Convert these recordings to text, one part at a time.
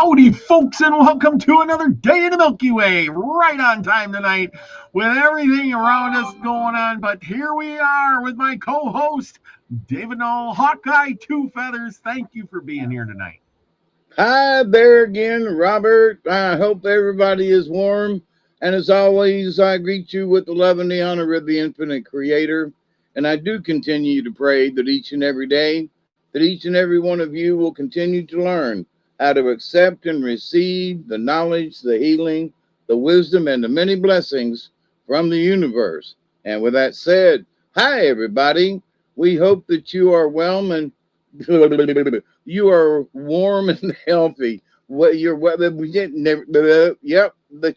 Howdy, folks, and welcome to another day in the Milky Way. Right on time tonight with everything around us going on. But here we are with my co-host, David Knoll, Hawkeye Two Feathers. Thank you for being here tonight. Hi there again, Robert. I hope everybody is warm. And as always, I greet you with the love and the honor of the infinite creator. And I do continue to pray that each and every day, that each and every one of you will continue to learn how to accept and receive the knowledge, the healing, the wisdom, and the many blessings from the universe. And with that said, hi, everybody. We hope that you are well and you are warm and healthy. What you're that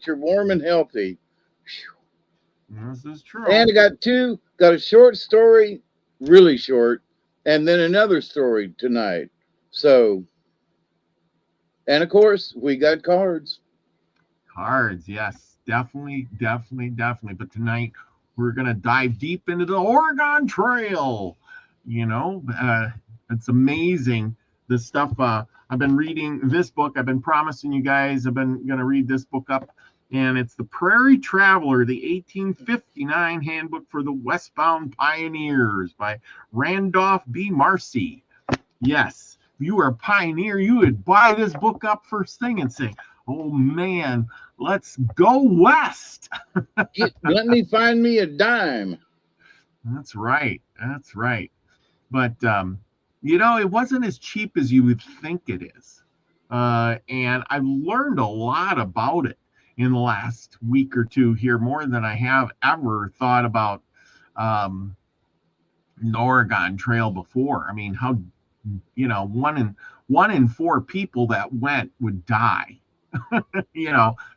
you're warm and healthy. This is true. And I got a short story, really short, and then another story tonight. So, and of course, we got cards. Cards, yes, definitely. But tonight we're gonna dive deep into the Oregon Trail. It's amazing the stuff. I've been reading this book. I've been promising you guys I've been going to read this book up, and it's The Prairie Traveler, the 1859 Handbook for the Westbound Pioneers by Randolph B. Marcy. Yes, if you are a pioneer, you would buy this book up first thing and say, oh man, let's go west. Let me find me a dime. That's right. But it wasn't as cheap as you would think it is. And I've learned a lot about it in the last week or two here, more than I have ever thought about the Oregon Trail before. I mean, how, one in four people that went would die.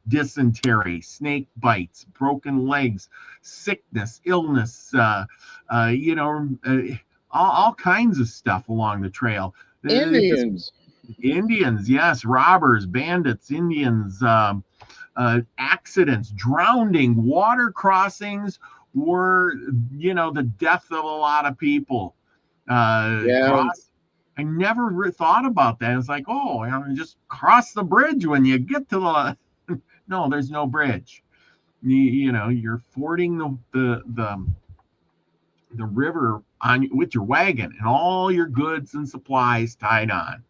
Dysentery, snake bites, broken legs, sickness, illness, all kinds of stuff along the trail. Indians, yes, robbers, bandits, Indians, accidents, drowning, water crossings were, the death of a lot of people. I never thought about that. It's like, just cross the bridge when you get to the. No, there's no bridge. You're fording the river with your wagon and all your goods and supplies tied on.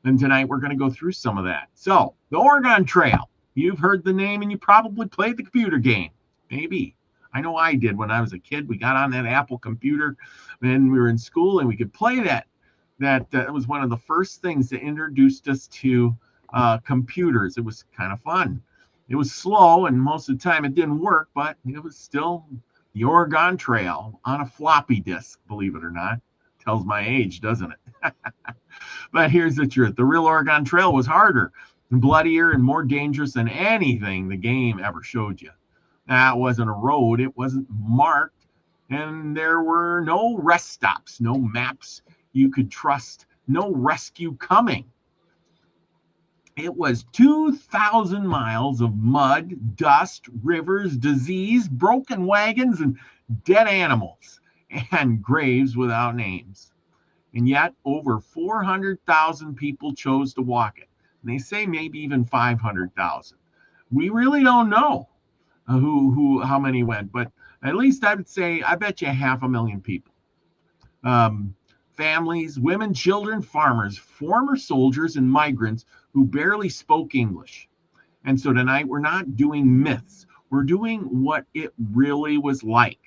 And tonight we're going to go through some of that. So the Oregon Trail, you've heard the name and you probably played the computer game. Maybe. I know I did when I was a kid. We got on that Apple computer when we were in school and we could play that. That was one of the first things that introduced us to computers. It was kind of fun. It was slow and most of the time it didn't work, but it was still the Oregon Trail on a floppy disk, believe it or not. Tells my age, doesn't it? But here's the truth. The real Oregon Trail was harder, bloodier, and more dangerous than anything the game ever showed you. That wasn't a road. It wasn't marked. And there were no rest stops, no maps you could trust, no rescue coming. It was 2,000 miles of mud, dust, rivers, disease, broken wagons, and dead animals, and graves without names. And yet, over 400,000 people chose to walk it. And they say maybe even 500,000. We really don't know how many went, but at least I would say, I bet you 500,000 people. Families, women, children, farmers, former soldiers, and migrants who barely spoke English. And so tonight we're not doing myths. We're doing what it really was like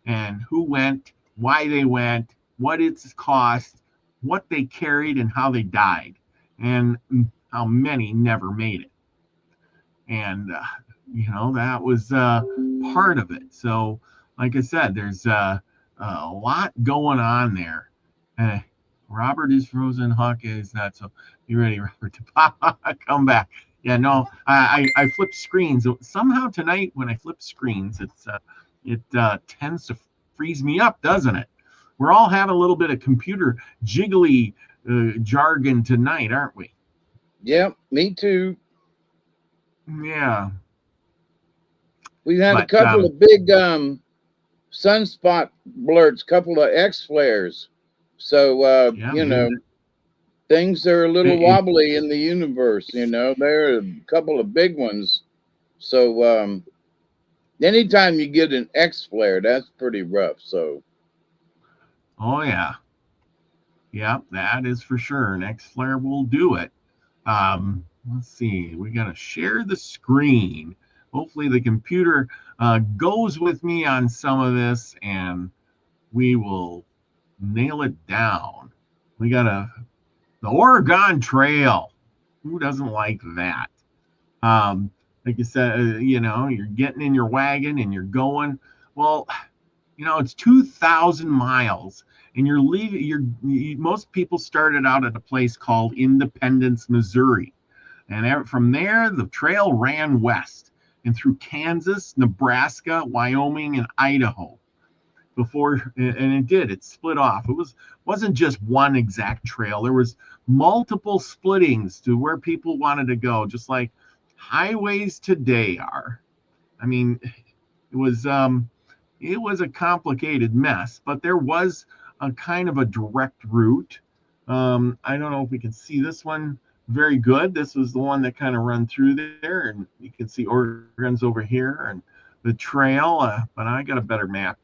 and who went, why they went, what it's cost, what they carried, and how they died, and how many never made it. And, that was part of it. So, like I said, there's a lot going on there. Robert is frozen. Hawkeye is not. So you ready, Robert, to come back? Yeah, no, I flipped screens. Somehow tonight when I flip screens, it tends to freeze me up, doesn't it? We're all having a little bit of computer jiggly jargon tonight, aren't we? Yep, me too. Yeah. We had a couple of big sunspot blurs, couple of X flares. So, things are a little It, wobbly in the universe. You know, there are a couple of big ones. So anytime you get an X flare, that's pretty rough. So oh yeah, yeah, that is for sure. Next flare will do it. Let's see, we got to share the screen. Hopefully the computer goes with me on some of this, and we will nail it down. We got the Oregon Trail. Who doesn't like that? Like you said, you're getting in your wagon and you're going. Well, it's 2,000 miles, and you're leaving. Most people started out at a place called Independence, Missouri, and from there the trail ran west and through Kansas, Nebraska, Wyoming, and Idaho. It split off. Wasn't just one exact trail. There was multiple splittings to where people wanted to go, just like highways today are. I mean, it was a complicated mess, but there was a kind of a direct route. I don't know if we can see this one very good. This was the one that kind of run through there, and you can see Oregon's over here and the trail. But I got a better map.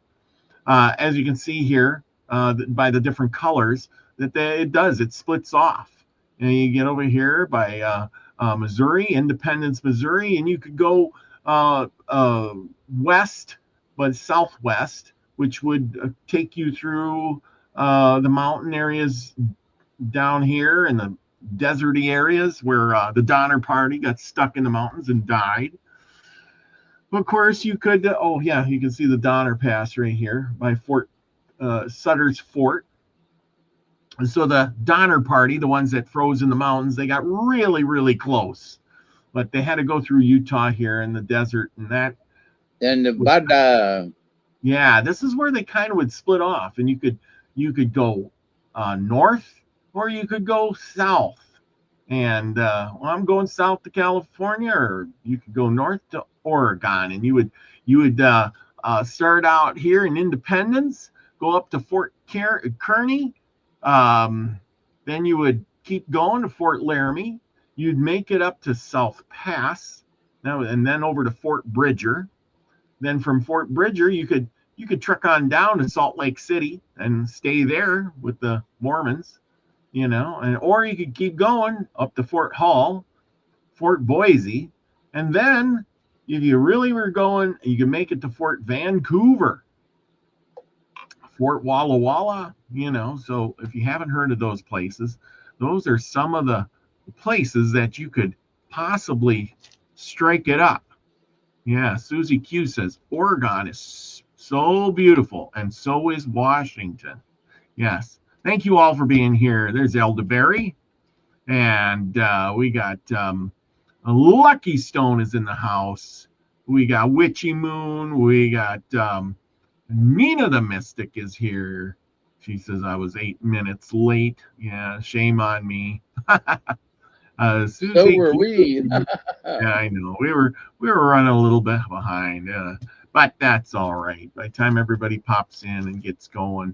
As you can see here, by the different colors, it splits off. And you get over here by Missouri, Independence, Missouri, and you could go west, but southwest, which would take you through the mountain areas down here and the deserty areas where the Donner Party got stuck in the mountains and died. Of course, you could. Oh yeah, you can see the Donner Pass right here by Sutter's Fort. And so the Donner Party, the ones that froze in the mountains, they got really, really close, but they had to go through Utah here in the desert, and Nevada. Yeah, this is where they kind of would split off, and you could go north or you could go south. And I'm going south to California, or you could go north to Oregon, and you would start out here in Independence, go up to Fort Kearny, then you would keep going to Fort Laramie. You'd make it up to South Pass, and then over to Fort Bridger. Then from Fort Bridger, you could trek on down to Salt Lake City and stay there with the Mormons, or you could keep going up to Fort Hall, Fort Boise, and then if you really were going, you can make it to Fort Vancouver, Fort Walla Walla, So if you haven't heard of those places, those are some of the places that you could possibly strike it up. Yeah, Susie Q says Oregon is so beautiful, and so is Washington. Yes. Thank you all for being here. There's Elderberry. And we got a Lucky Stone is in the house. We got Witchy Moon. We got Mina the Mystic is here. She says I was 8 minutes late. Yeah, shame on me. So were we. Yeah, I know. We were running a little bit behind, but that's all right. By the time everybody pops in and gets going,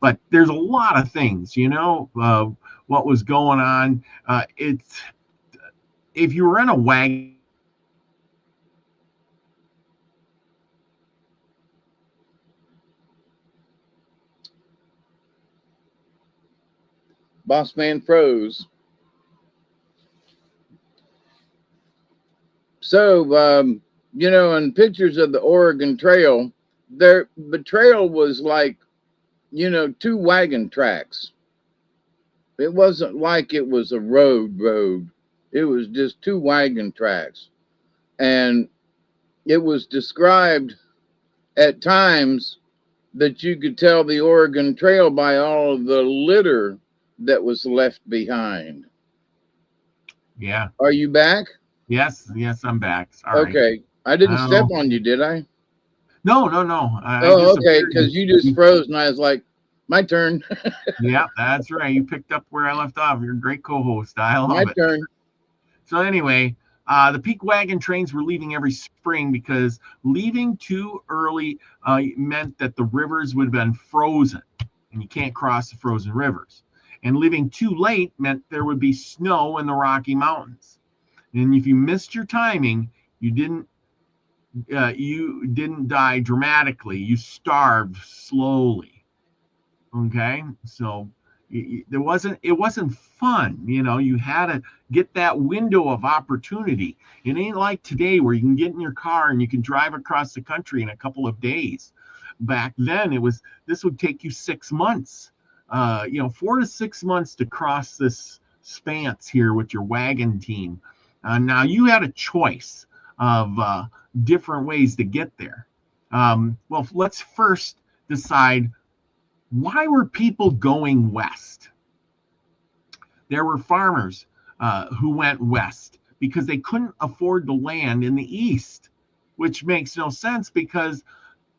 but there's a lot of things, what was going on. It's if you were in a wagon. Boss man froze. So, in pictures of the Oregon Trail, the trail was like, two wagon tracks. It wasn't like it was a road. It was just two wagon tracks. And it was described at times that you could tell the Oregon Trail by all of the litter that was left behind. Yeah. Are you back? Yes, I'm back. Sorry. Okay. I didn't step on you, did I? No. Okay, because you just froze, and I was like, my turn. Yeah, that's right. You picked up where I left off. You're a great co-host. I love it. My turn. So anyway, the peak wagon trains were leaving every spring because leaving too early meant that the rivers would have been frozen, and you can't cross the frozen rivers. And leaving too late meant there would be snow in the Rocky Mountains. And if you missed your timing, you didn't die dramatically. You starved slowly. Okay, so it wasn't fun. You had to get that window of opportunity. It ain't like today where you can get in your car and you can drive across the country in a couple of days. Back then this would take you 6 months, 4 to 6 months to cross this span here with your wagon team. Now you had a choice of different ways to get there. Well, let's first decide, why were people going west? There were farmers who went west because they couldn't afford the land in the east, which makes no sense, because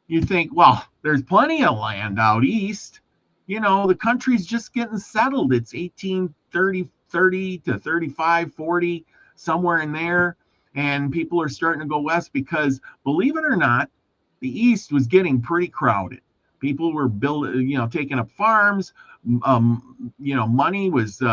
you think, well, there's plenty of land out east. The country's just getting settled. It's 1830 to 35, 40, somewhere in there. And people are starting to go west because, believe it or not, the east was getting pretty crowded. People were taking up farms. Money was,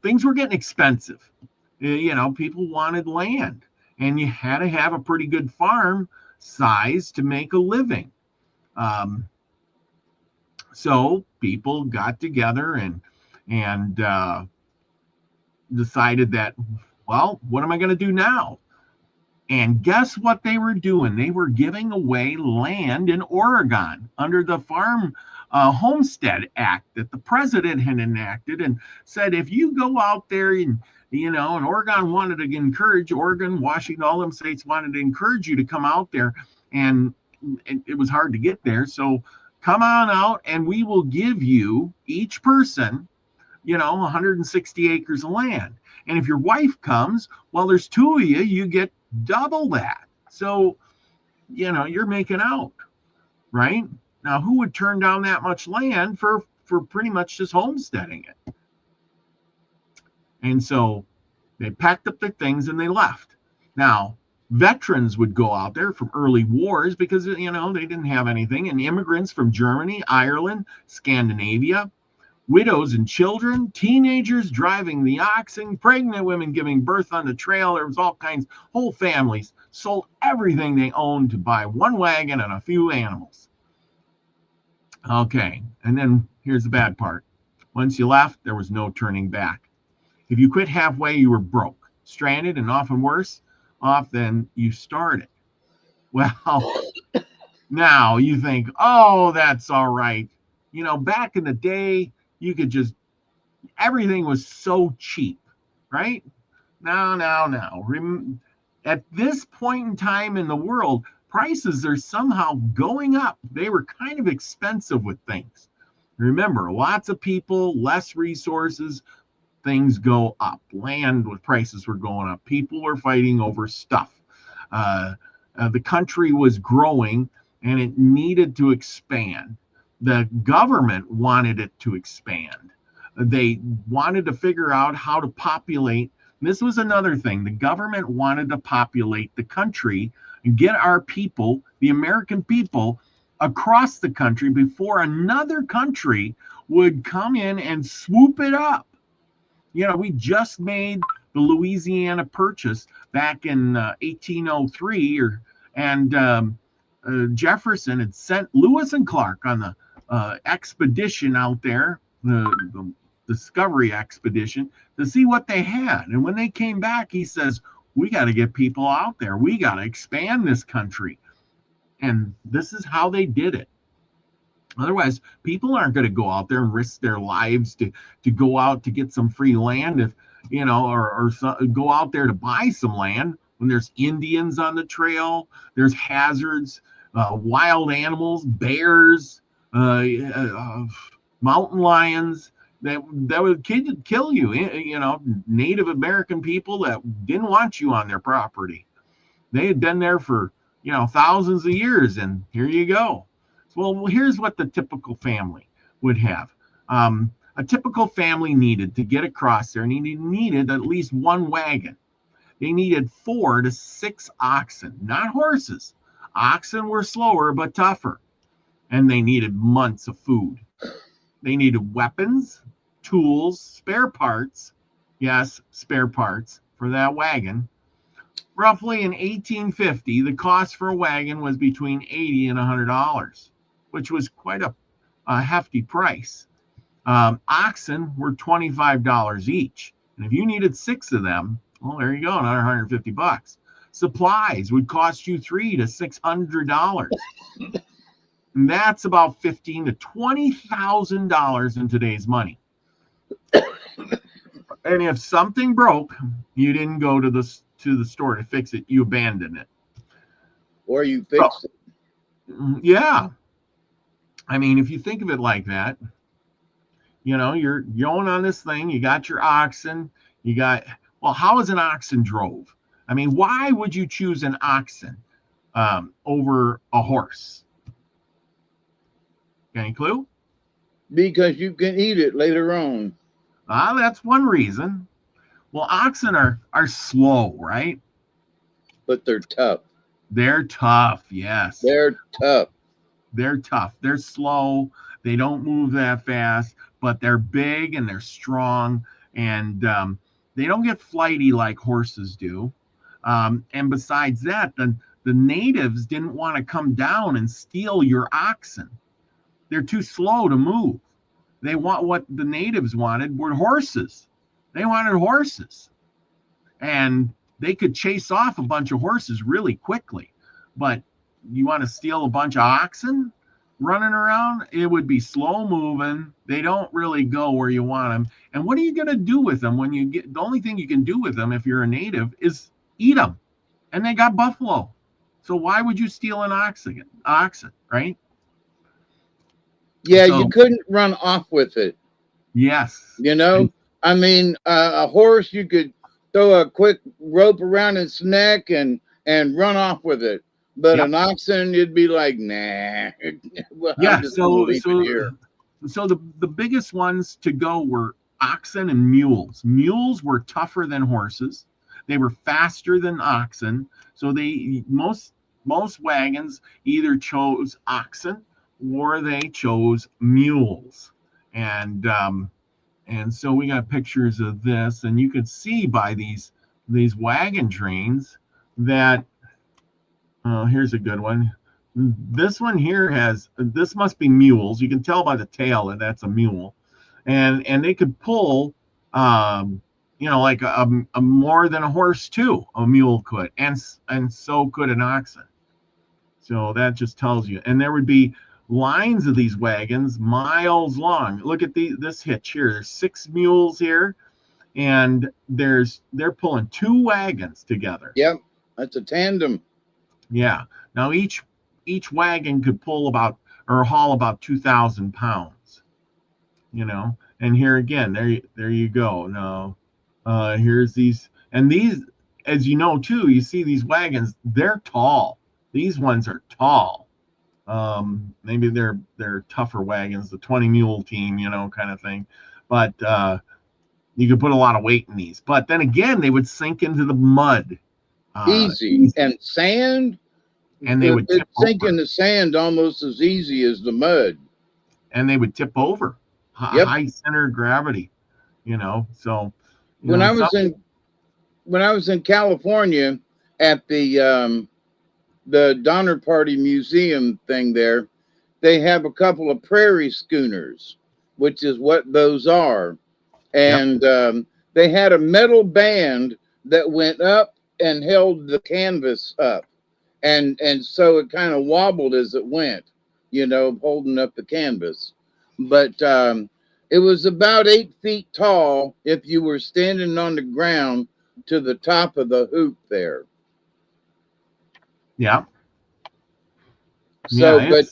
things were getting expensive. People wanted land, and you had to have a pretty good farm size to make a living. So people got together and decided that, well, what am I going to do now? And guess what they were doing? They were giving away land in Oregon under the Farm Homestead Act that the president had enacted, and said, if you go out there and Oregon wanted to encourage, Oregon, Washington, all them states wanted to encourage you to come out there, and it was hard to get there. So come on out and we will give you, each person, 160 acres of land. And if your wife comes, well, there's two of you, you get double that. So, you're making out, right? Now, who would turn down that much land for pretty much just homesteading it? And so they packed up their things and they left. Now, veterans would go out there from early wars because, they didn't have anything. And immigrants from Germany, Ireland, Scandinavia, widows and children, teenagers driving the oxen, pregnant women giving birth on the trail. There was all kinds. Whole families sold everything they owned to buy one wagon and a few animals. Okay, and then here's the bad part. Once you left, there was no turning back. If you quit halfway, you were broke, stranded, and often worse off than you started. Well, now you think, oh, that's all right. Back in the day, you could just, everything was so cheap, right? Now. At this point in time in the world, prices are somehow going up. They were kind of expensive with things. Remember, lots of people, less resources, things go up. Land with prices were going up. People were fighting over stuff. The country was growing and it needed to expand. The government wanted it to expand. They wanted to figure out how to populate. This was another thing. The government wanted to populate the country and get our people, the American people, across the country before another country would come in and swoop it up. We just made the Louisiana Purchase back in 1803, and Jefferson had sent Lewis and Clark on the expedition out there, the discovery expedition, to see what they had. And when they came back, he says, we got to get people out there. We got to expand this country. And this is how they did it. Otherwise, people aren't going to go out there and risk their lives to go out to get some free land, if or go out there to buy some land when there's Indians on the trail, there's hazards, wild animals, bears, mountain lions that would kill you. Native American people that didn't want you on their property. They had been there for thousands of years, and here you go. Well, here's what the typical family would have. A typical family needed to get across there, needed at least one wagon. They needed 4 to 6 oxen, not horses. Oxen were slower but tougher, and they needed months of food. They needed weapons, tools, spare parts, yes, spare parts for that wagon. Roughly in 1850, the cost for a wagon was between $80 and $100, which was quite a hefty price. Oxen were $25 each. And if you needed 6 of them, well, there you go, another $150. Supplies would cost you $300 to $600. And that's about $15,000 to $20,000 in today's money. And if something broke, you didn't go to the store to fix it. You abandoned it. Or you fixed it. Yeah. I mean, if you think of it like that, you're going on this thing. You got your oxen. Well, how is an oxen drove? I mean, why would you choose an oxen over a horse? Any clue? Because you can eat it later on. That's one reason. Well, oxen are slow, right? But they're tough. They're tough, yes. They're tough. They're tough. They're slow. They don't move that fast, but they're big and they're strong, and they don't get flighty like horses do. And besides that, the natives didn't want to come down and steal your oxen. They're too slow to move. What the natives wanted were horses. They wanted horses. And they could chase off a bunch of horses really quickly. But you want to steal a bunch of oxen running around? It would be slow moving. They don't really go where you want them. And what are you going to do with them the only thing you can do with them if you're a native is eat them. And they got buffalo. So why would you steal an oxen, right? Yeah, you couldn't run off with it. Yes. I mean, a horse, you could throw a quick rope around its neck and run off with it. But an oxen, you'd be like, nah. Well, yeah, so the biggest ones to go were oxen and mules. Mules were tougher than horses. They were faster than oxen. So most wagons either chose oxen or they chose mules. And so we got pictures of this, and you could see by these wagon trains that here's a good one. This one here this must be mules. You can tell by the tail that that's a mule, and they could pull like a more than a horse too. A mule could, and so could an oxen. So that just tells you. And there would be lines of these wagons miles long. Look at this hitch here. There's 6 mules here, and they're pulling 2 wagons together. Yep, that's a tandem. Yeah. Now each wagon could pull haul about 2,000 pounds. And here again, there you go. Now, here's these, and these, as you know too, you see these wagons. They're tall. These ones are tall. Maybe they're tougher wagons, the 20 mule team, kind of thing. But you could put a lot of weight in these. But then again, they would sink into the mud. Easy. And sand. And they would sink in the sand almost as easy as the mud. And they would tip over. High center of gravity. So when I was in California at the Donner Party Museum thing there, they have a couple of prairie schooners, which is what those are. And they had a metal band that went up and held the canvas up. And so it kind of wobbled as it went, holding up the canvas. But it was about 8 feet tall if you were standing on the ground to the top of the hoop there. Yeah. So, it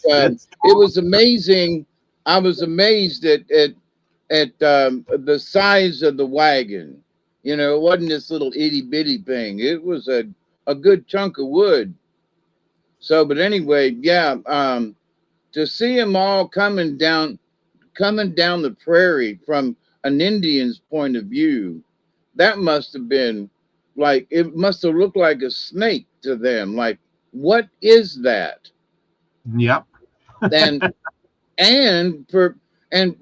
was amazing. I was amazed at the size of the wagon. It wasn't this little itty bitty thing. It was a good chunk of wood. So, but anyway, to see them all coming down the prairie from an Indian's point of view, that must have been it must have looked like a snake to them. Like, what is that? Yep. and And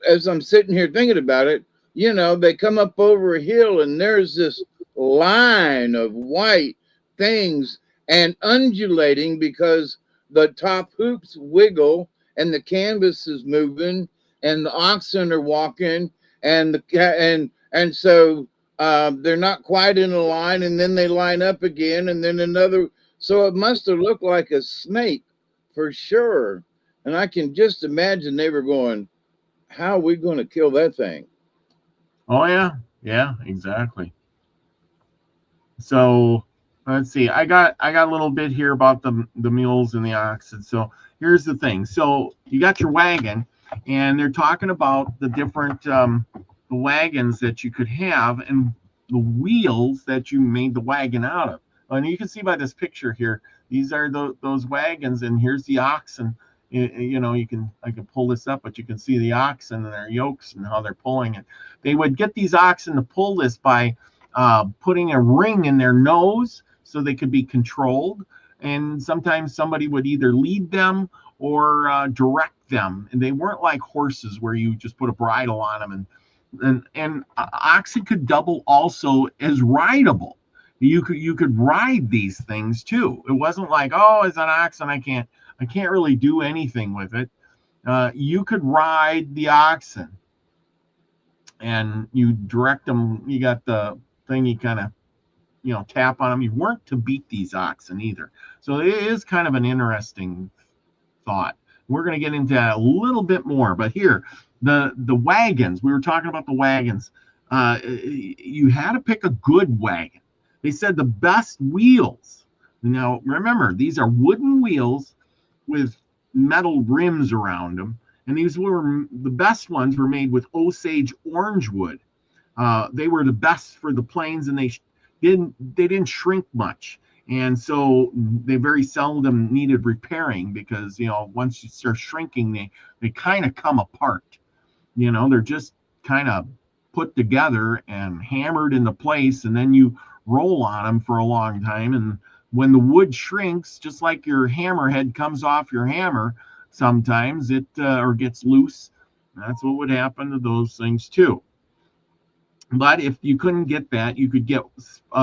as I'm sitting here thinking about it, you know, they come up over a hill and there's this line of white things and undulating because the top hoops wiggle and the canvas is moving and the oxen are walking and and so they're not quite in a line and then they line up again and then another. So it must have looked like a snake for sure. And I can just imagine they were going, how are we going to kill that thing? Oh yeah, yeah, exactly. So let's see. I got a little bit here about the mules and the oxen. So here's the thing. So you got your wagon, and they're talking about the different the wagons that you could have and the wheels that you made the wagon out of. And you can see by this picture here, these are those wagons, and here's the oxen. You know, I can pull this up, but you can see the oxen and their yokes and how they're pulling it. They would get these oxen to pull this by putting a ring in their nose so they could be controlled. And sometimes somebody would either lead them or direct them. And they weren't like horses where you just put a bridle on them. And oxen could double also as rideable. You could ride these things too. It wasn't like, oh, it's an oxen, I can't really do anything with it. You could ride the oxen and you direct them. You got the thing, you kind of tap on them. You weren't to beat these oxen either. So it is kind of an interesting thought. We're going to get into that a little bit more, but here, the wagons. We were talking about the wagons. You had to pick a good wagon. They said the best wheels. Now remember, these are wooden wheels with metal rims around them, and these were the best ones were made with Osage orange wood. They were the best for the plains, and they didn't shrink much, and so they very seldom needed repairing because once you start shrinking, they kind of come apart. They're just kind of put together and hammered into place, and then you roll on them for a long time. And when the wood shrinks, just like your hammerhead comes off your hammer, sometimes it or gets loose. That's what would happen to those things too. But if you couldn't get that, you could get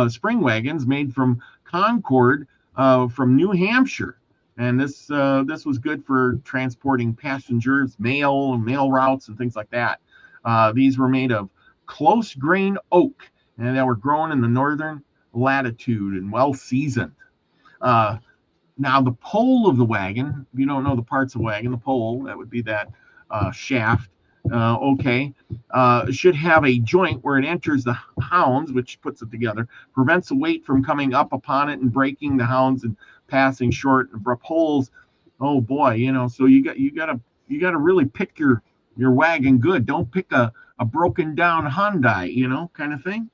spring wagons made from Concord from New Hampshire. And this was good for transporting passengers, mail routes, and things like that. These were made of close grain oak, and they were grown in the northern latitude and well seasoned. Uh, Now, the pole of the wagon, if you don't know the parts of the wagon, the pole, that would be that shaft, okay, should have a joint where it enters the hounds, which puts it together, prevents the weight from coming up upon it and breaking the hounds and passing short. And poles, oh boy, so you gotta really pick your wagon good. Don't pick a broken down Hyundai, kind of thing.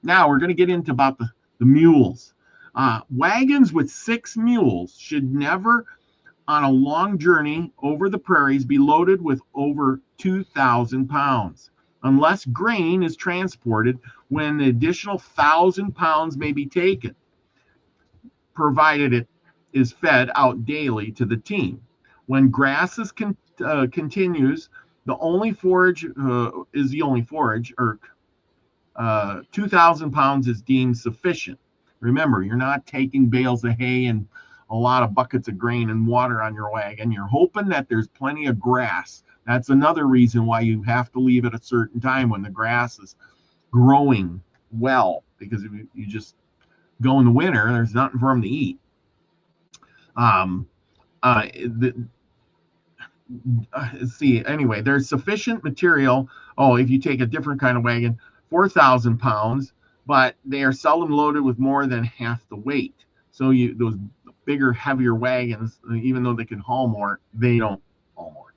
Now we're going to get into about the mules. Wagons with 6 mules should never, on a long journey over the prairies, be loaded with over 2,000 pounds, unless grain is transported when the additional 1,000 pounds may be taken, provided it is fed out daily to the team. When grass continues, the only forage is the only forage, or 2,000 pounds is deemed sufficient. Remember, you're not taking bales of hay and a lot of buckets of grain and water on your wagon. You're hoping that there's plenty of grass. That's another reason why you have to leave at a certain time when the grass is growing well, because if you just go in the winter, there's nothing for them to eat. Um, the, See, anyway, there's sufficient material. Oh, if you take a different kind of wagon, 4,000 pounds, but they are seldom loaded with more than half the weight. So those bigger, heavier wagons, even though they can haul more, they don't haul more.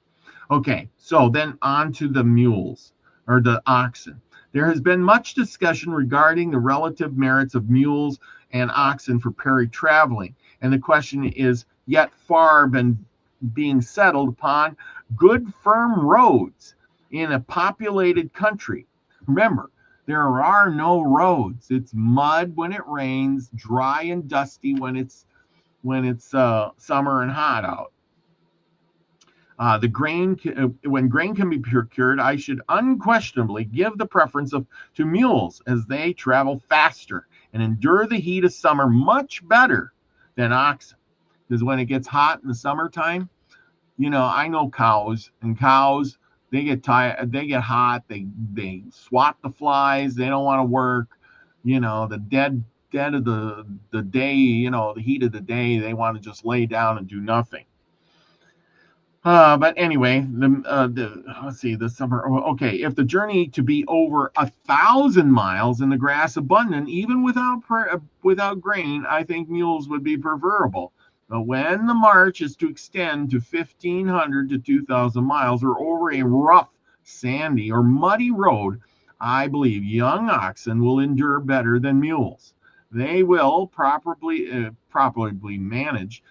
Okay, so then on to the mules or the oxen. There has been much discussion regarding the relative merits of mules and oxen for prairie traveling, and the question is yet far been being settled upon good firm roads in a populated country. Remember, there are no roads. It's mud when it rains, dry and dusty when it's summer and hot out. The grain, when grain can be procured, I should unquestionably give the preference to mules, as they travel faster and endure the heat of summer much better than oxen. Because when it gets hot in the summertime, I know cows, and cows, they get tired, they get hot, they swat the flies, they don't want to work. The dead of the day, the heat of the day, they want to just lay down and do nothing. But anyway, the let's see, the summer. Okay, if the journey to be over 1,000 miles and the grass abundant, even without grain, I think mules would be preferable. But when the march is to extend to 1,500 to 2,000 miles or over a rough, sandy, or muddy road, I believe young oxen will endure better than mules. They will properly manage,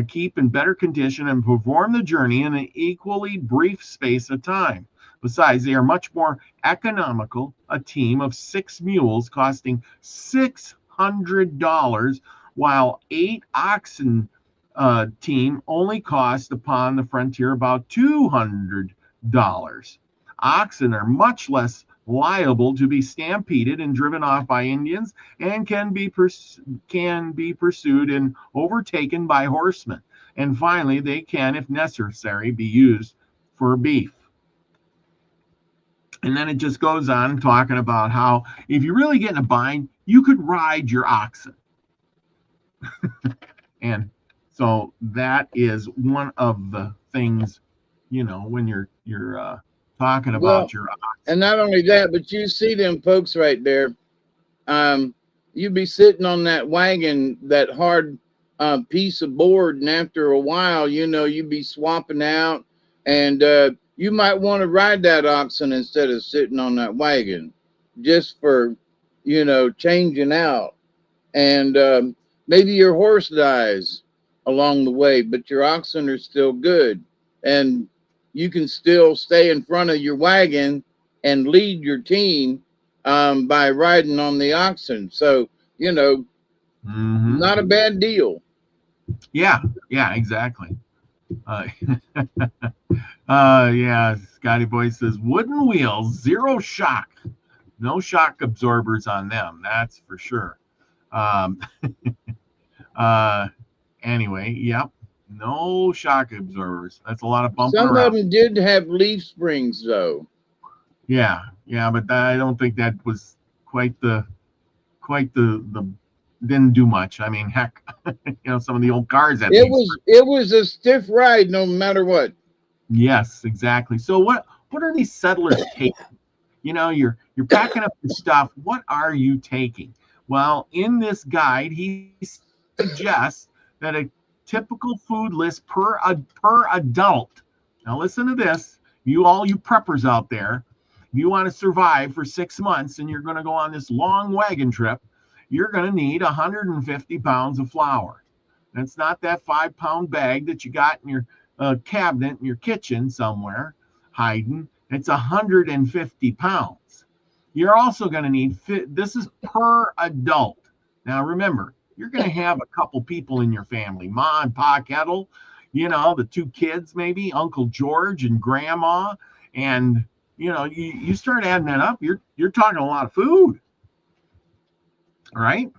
keep in better condition, and perform the journey in an equally brief space of time. Besides, they are much more economical, a team of 6 mules costing $600, while 8 oxen team only cost upon the frontier about $200. Oxen are much less liable to be stampeded and driven off by Indians, and can be pursued and overtaken by horsemen. And finally, they can, if necessary, be used for beef. And then it just goes on talking about how if you really get in a bind, you could ride your oxen. And so that is one of the things, when you're talking about your oxen. And not only that, but you see them folks right there. You'd be sitting on that wagon, that hard piece of board, and after a while, you'd be swapping out, and you might want to ride that oxen instead of sitting on that wagon, just for changing out. And maybe your horse dies along the way, but your oxen are still good, and you can still stay in front of your wagon and lead your team by riding on the oxen. So, not a bad deal. Yeah, exactly. Yeah, Scotty Boy says wooden wheels, zero shock, no shock absorbers on them. That's for sure. Um, anyway, yep, no shock absorbers. That's a lot of bumping Some around. of them did have leaf springs, though. Yeah, but I don't think that was quite the didn't do much. I mean, heck, some of the old cars had It leaf was springs. it was a stiff ride, no matter what. Yes, exactly. So what are these settlers taking? You're packing up your stuff. What are you taking? Well, in this guide, he suggests that a typical food list per adult. Now listen to this, all you preppers out there. If you want to survive for 6 months and you're going to go on this long wagon trip, you're going to need 150 pounds of flour. That's not that 5-pound bag that you got in your cabinet in your kitchen somewhere hiding. It's 150 pounds. You're also going to need, this is per adult. Now remember, you're going to have a couple people in your family, Ma and Pa Kettle, the 2 kids, maybe Uncle George and Grandma. And, you start adding that up, you're talking a lot of food. All right.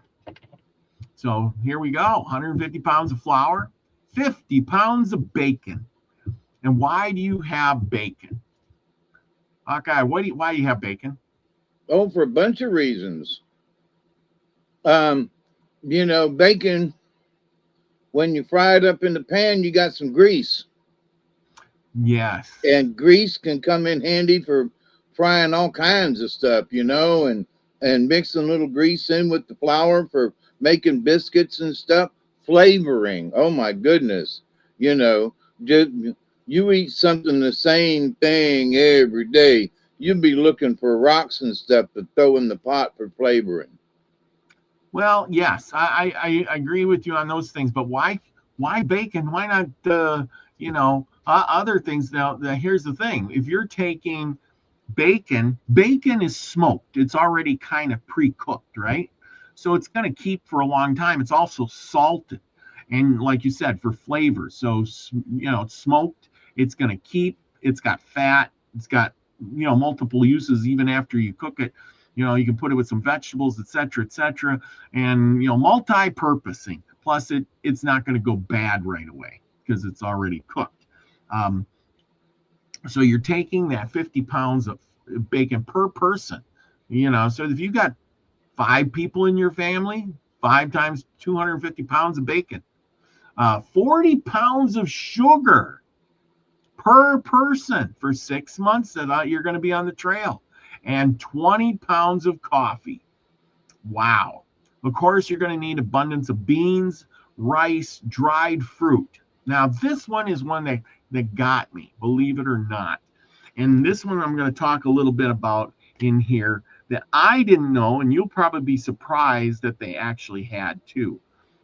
So here we go, 150 pounds of flour, 50 pounds of bacon. And why do you have bacon? Okay, why do you have bacon? Oh, for a bunch of reasons. Bacon, when you fry it up in the pan, you got some grease. Yes. And grease can come in handy for frying all kinds of stuff, and mixing a little grease in with the flour for making biscuits and stuff. Flavoring. Oh my goodness. Just, you eat something the same thing every day, you'd be looking for rocks and stuff to throw in the pot for flavoring. Well, yes, I agree with you on those things, but why bacon? Why not other things? Now, here's the thing: if you're taking bacon is smoked. It's already kind of pre-cooked, right? So it's going to keep for a long time. It's also salted, and like you said, for flavor. So it's smoked, It's going to keep, it's got fat, it's got, multiple uses even after you cook it. You can put it with some vegetables, etc., and, multi-purposing. Plus, it's not going to go bad right away because it's already cooked. So you're taking that 50 pounds of bacon per person, so if you've got 5 people in your family, 5 times 250 pounds of bacon, 40 pounds of sugar per person for 6 months that you're going to be on the trail, and 20 pounds of coffee. Wow. Of course, you're going to need abundance of beans, rice, dried fruit. Now, this one is one that got me, believe it or not. And this one I'm going to talk a little bit about in here that I didn't know, and you'll probably be surprised that they actually had too,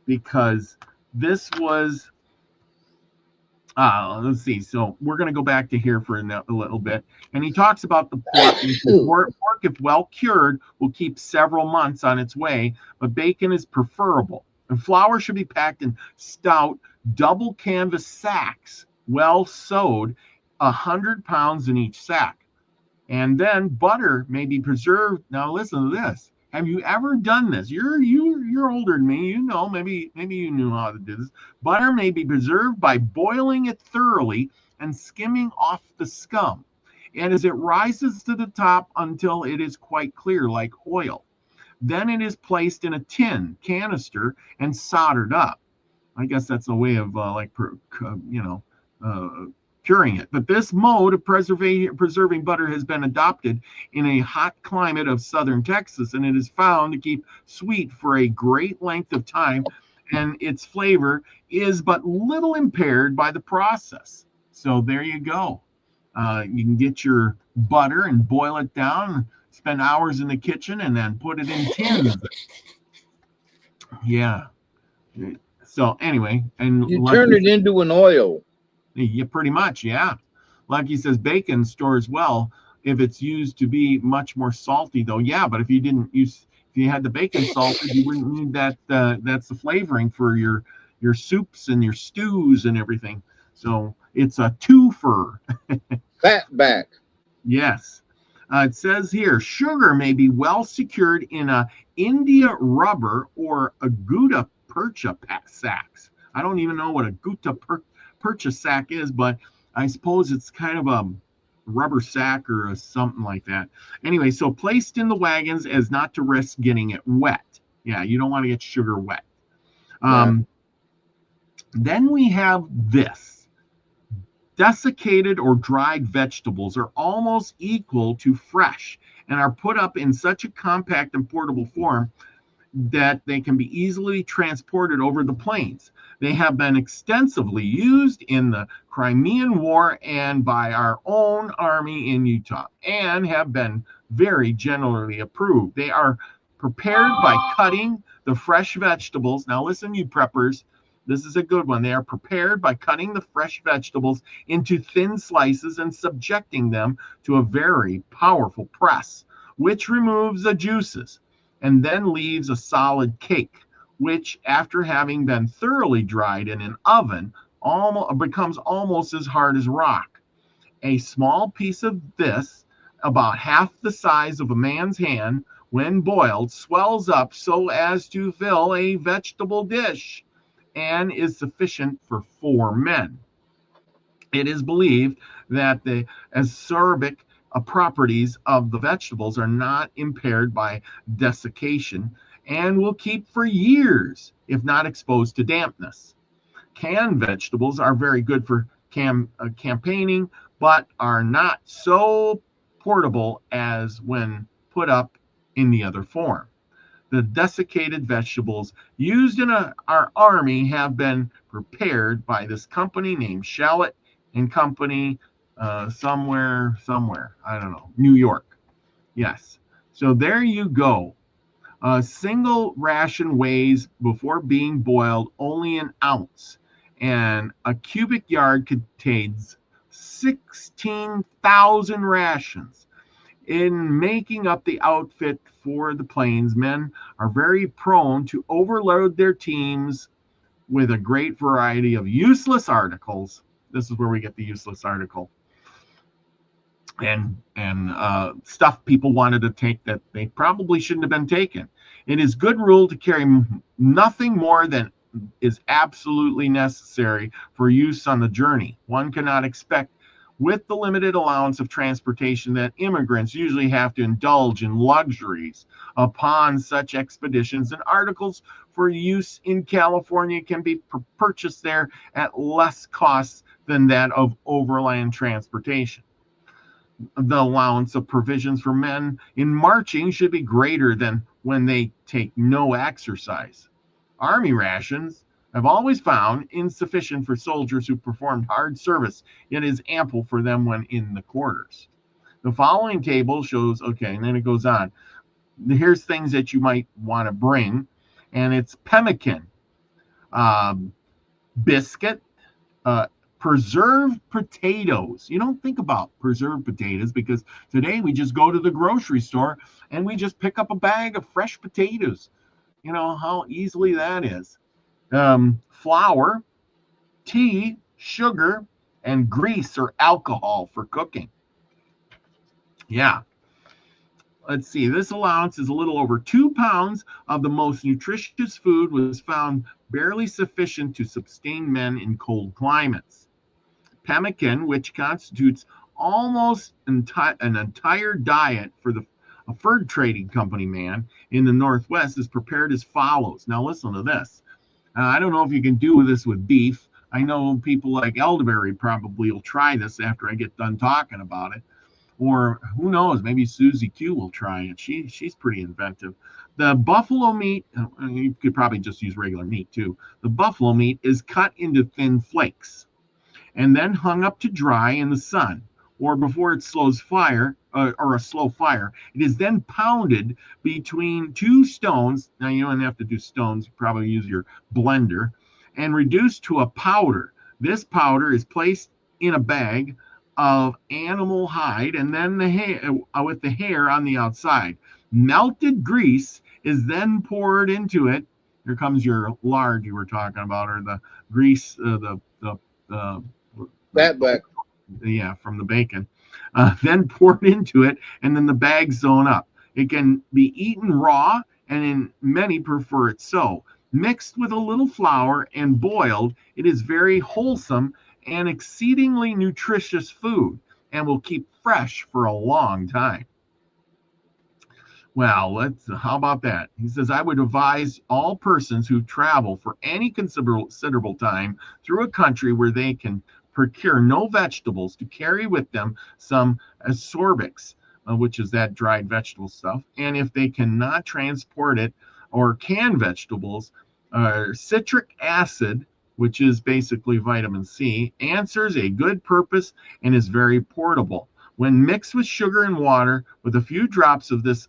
because this was, let's see. So we're going to go back to here for a little bit. And he talks about the pork. Pork, if well cured, will keep several months on its way, but bacon is preferable. And flour should be packed in stout, double canvas sacks, well sewed, 100 pounds in each sack. And then butter may be preserved. Now listen to this. Have you ever done this? You're older than me. Maybe you knew how to do this. Butter may be preserved by boiling it thoroughly and skimming off the scum, and as it rises to the top until it is quite clear like oil. Then it is placed in a tin canister and soldered up. I guess that's a way of curing it. But this mode of preserving butter has been adopted in a hot climate of southern Texas, and it is found to keep sweet for a great length of time, and its flavor is but little impaired by the process. So there you go. You can get your butter and boil it down, spend hours in the kitchen, and then put it in tins. Yeah. So anyway, and you turn it into an oil. Yeah, pretty much, yeah. Lucky says bacon stores well if it's used to be much more salty, though. Yeah, but if you had the bacon salted, you wouldn't need that. That's the flavoring for your soups and your stews and everything. So it's a twofer. Fat back. Yes. It says here, sugar may be well secured in a India rubber or a gutta percha sacks. I don't even know what a gutta percha sack is, but I suppose it's kind of a rubber sack or something like that. Anyway, so placed in the wagons as not to risk getting it wet. Yeah, you don't want to get sugar wet. Then we have this. Desiccated or dried vegetables are almost equal to fresh and are put up in such a compact and portable form that they can be easily transported over the plains. They have been extensively used in the Crimean War and by our own army in Utah, and have been very generally approved. They are prepared by cutting the fresh vegetables. Now listen, you preppers, this is a good one. They are prepared by cutting the fresh vegetables into thin slices and subjecting them to a very powerful press, which removes the juices and then leaves a solid cake, which, after having been thoroughly dried in an oven, becomes almost as hard as rock. A small piece of this, about half the size of a man's hand, when boiled, swells up so as to fill a vegetable dish and is sufficient for 4 men. It is believed that the acerbic properties of the vegetables are not impaired by desiccation and will keep for years if not exposed to dampness. Canned vegetables are very good for campaigning, but are not so portable as when put up in the other form. The desiccated vegetables used in our army have been prepared by this company named Shallot and Company, somewhere, I don't know, New York. Yes. So there you go. A single ration weighs, before being boiled, only an ounce, and a cubic yard contains 16,000 rations. In making up the outfit for the plains, men are very prone to overload their teams with a great variety of useless articles. This is where we get the useless article. And stuff people wanted to take that they probably shouldn't have been taken. It is good rule to carry nothing more than is absolutely necessary for use on the journey. One cannot expect, with the limited allowance of transportation, that immigrants usually have to indulge in luxuries upon such expeditions, and articles for use in California can be purchased there at less cost than that of overland transportation. The allowance of provisions for men in marching should be greater than when they take no exercise. Army rations have always found insufficient for soldiers who performed hard service, yet is ample for them when in the quarters. The following table shows, okay, and then it goes on. Here's things that you might want to bring, and it's pemmican, biscuit, preserved potatoes. You don't think about preserved potatoes because today we just go to the grocery store and we just pick up a bag of fresh potatoes. You know how easily that is. Flour, tea, sugar, and grease or alcohol for cooking. Yeah. Let's see. This allowance is a little over 2 pounds of the most nutritious food was found barely sufficient to sustain men in cold climates. Pemmican, which constitutes almost an entire diet for a fur trading company man in the Northwest, is prepared as follows. Now listen to this. I don't know if you can do this with beef. I know people like Elderberry probably will try this after I get done talking about it. Or who knows, maybe Susie Q will try it. She's pretty inventive. The buffalo meat, you could probably just use regular meat too. The buffalo meat is cut into thin flakes and then hung up to dry in the sun, or before it slows fire, or a slow fire. It is then pounded between two stones. Now you don't have to do stones, you probably use your blender, and reduced to a powder. This powder is placed in a bag of animal hide, and then the hair with the hair on the outside. Melted grease is then poured into it. Here comes your lard you were talking about, or the grease, Fat back. Yeah, from the bacon. Then poured into it, and then the bag sewn up. It can be eaten raw, and many prefer it so. Mixed with a little flour and boiled, it is very wholesome and exceedingly nutritious food, and will keep fresh for a long time. Well, how about that? He says, I would advise all persons who travel for any considerable time through a country where they can procure no vegetables to carry with them some ascorbics, which is that dried vegetable stuff. And if they cannot transport it or canned vegetables, citric acid, which is basically vitamin C, answers a good purpose and is very portable. When mixed with sugar and water with a few drops of this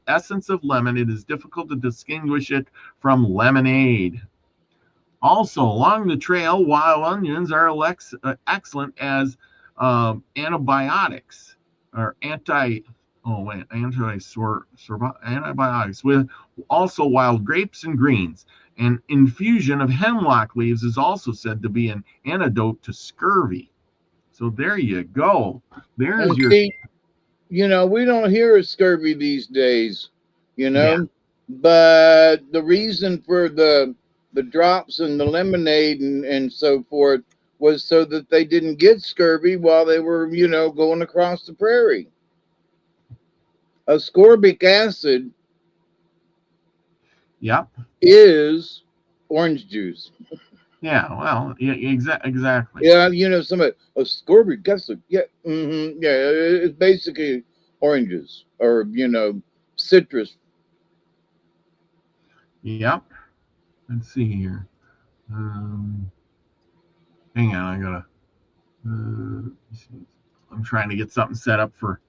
essence of lemon, it is difficult to distinguish it from lemonade. Also, along the trail, wild onions are excellent as antibiotics or antibiotics. With also wild grapes and greens. An infusion of hemlock leaves is also said to be an antidote to scurvy. So there you go. There's your. See, we don't hear of scurvy these days, Yeah. But the reason for the drops and the lemonade and so forth was so that they didn't get scurvy while they were, going across the prairie. Ascorbic acid is orange juice. Yeah, well, yeah, exactly. Yeah, somebody ascorbic acid. Yeah, it's basically oranges or citrus. Yep. Let's see here. Hang on, I gotta. I'm trying to get something set up for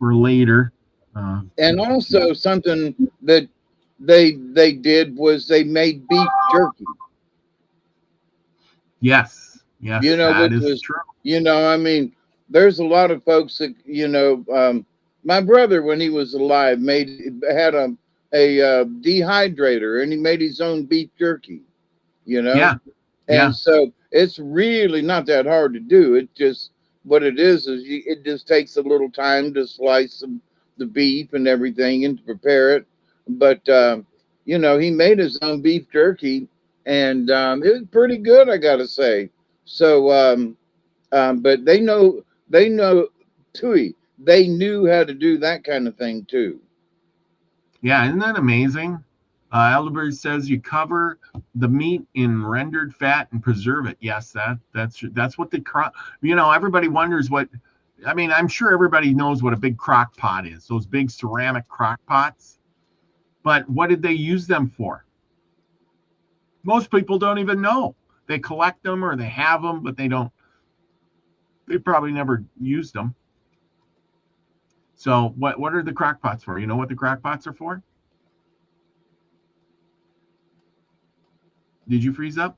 later. And also something that they did was they made beef jerky. Yes, that is true. There's a lot of folks that my brother, when he was alive, had a dehydrator, and he made his own beef jerky. Yeah. And so It's really not that hard to do. It just what it is it just takes a little time to slice the beef and everything and to prepare it. But he made his own beef jerky, and it was pretty good, I gotta say. So, but they know Tui. They knew how to do that kind of thing too. Yeah, isn't that amazing? Elderberry says you cover the meat in rendered fat and preserve it. Yes, that's what the crock. Everybody wonders what. I mean, I'm sure everybody knows what a big crock pot is. Those big ceramic crock pots. But what did they use them for? Most people don't even know. They collect them or they have them, but they don't. They probably never used them. So what are the crock pots for? You know what the crock pots are for? Did you freeze up?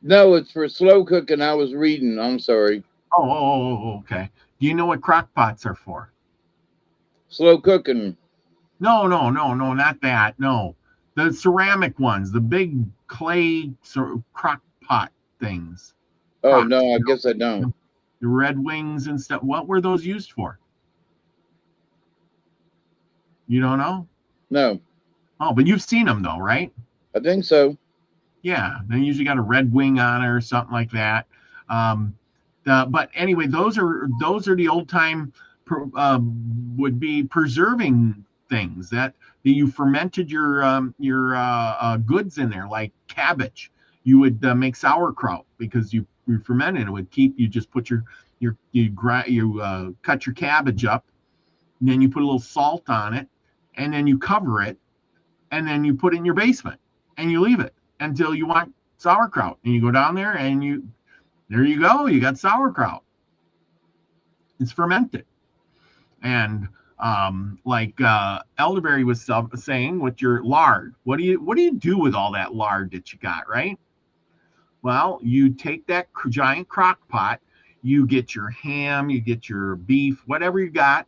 No, it's for slow cooking. I was reading. I'm sorry. Okay. Do you know what crock pots are for? Slow cooking. No, not that. No, the ceramic ones, the big clay crock pot things. Oh Crocks, no, I guess I don't. the Red Wings and stuff. What were those used for? You don't know? No, Oh, but you've seen them though, right? I think so. Yeah, they usually got a red wing on it or something like that. Um, but anyway, those are the old time would be preserving things that you fermented your goods in there, like cabbage. You would make sauerkraut because you fermented it. It would keep you just put you cut your cabbage up, and then you put a little salt on it, and then you cover it, and then you put it in your basement and you leave it until you want sauerkraut, and you go down there and there you go, you got sauerkraut. It's fermented. And like Elderberry was saying with your lard, what do you do with all that lard that you got, right? Well, you take that giant crock pot, you get your ham, you get your beef, whatever you got,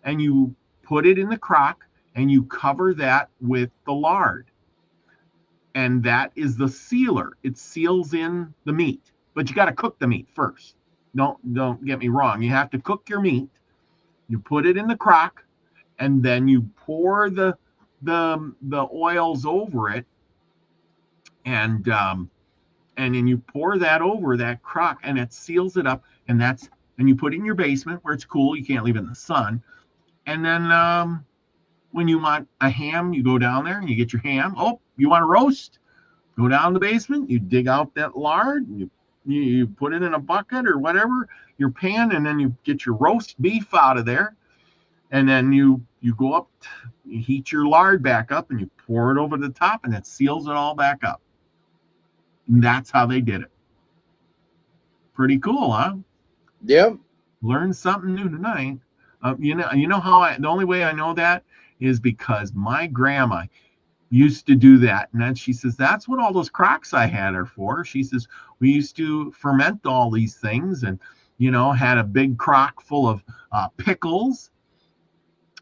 and you put it in the crock and you cover that with the lard. And that is the sealer. It seals in the meat, but you got to cook the meat first. Don't get me wrong. You have to cook your meat. You put it in the crock, and then you pour the oils over it, and then you pour that over that crock, and it seals it up. And you put it in your basement where it's cool. You can't leave it in the sun. And then when you want a ham, you go down there and you get your ham. Oh, you want a roast? Go down the basement, you dig out that lard, and you put it in a bucket or whatever, your pan, and then you get your roast beef out of there. And then you go up, you heat your lard back up, and you pour it over the top, and it seals it all back up. And that's how they did it. Pretty cool, huh? Yep. Learned something new tonight. You know how the only way I know that is because my grandma used to do that. And then she says, that's what all those crocks I had are for. She says, we used to ferment all these things and, had a big crock full of pickles.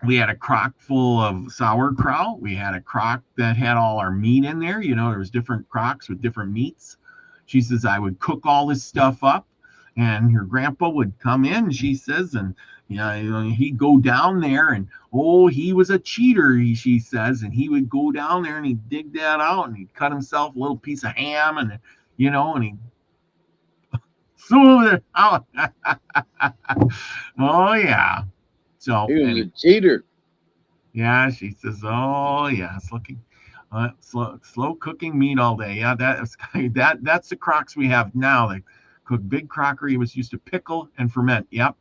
We had a crock full of sauerkraut. We had a crock that had all our meat in there. There was different crocks with different meats. She says, I would cook all this stuff up, and her grandpa would come in, she says, and he'd go down there, and he was a cheater, she says, and he would go down there and he'd dig that out and he'd cut himself a little piece of ham and and he'd smooth it out. Oh yeah. So He was a cheater. Yeah, she says, oh yeah, it's looking slow cooking meat all day. Yeah, that's the crocks we have now. They cook big crockery. It was used to pickle and ferment. Yep.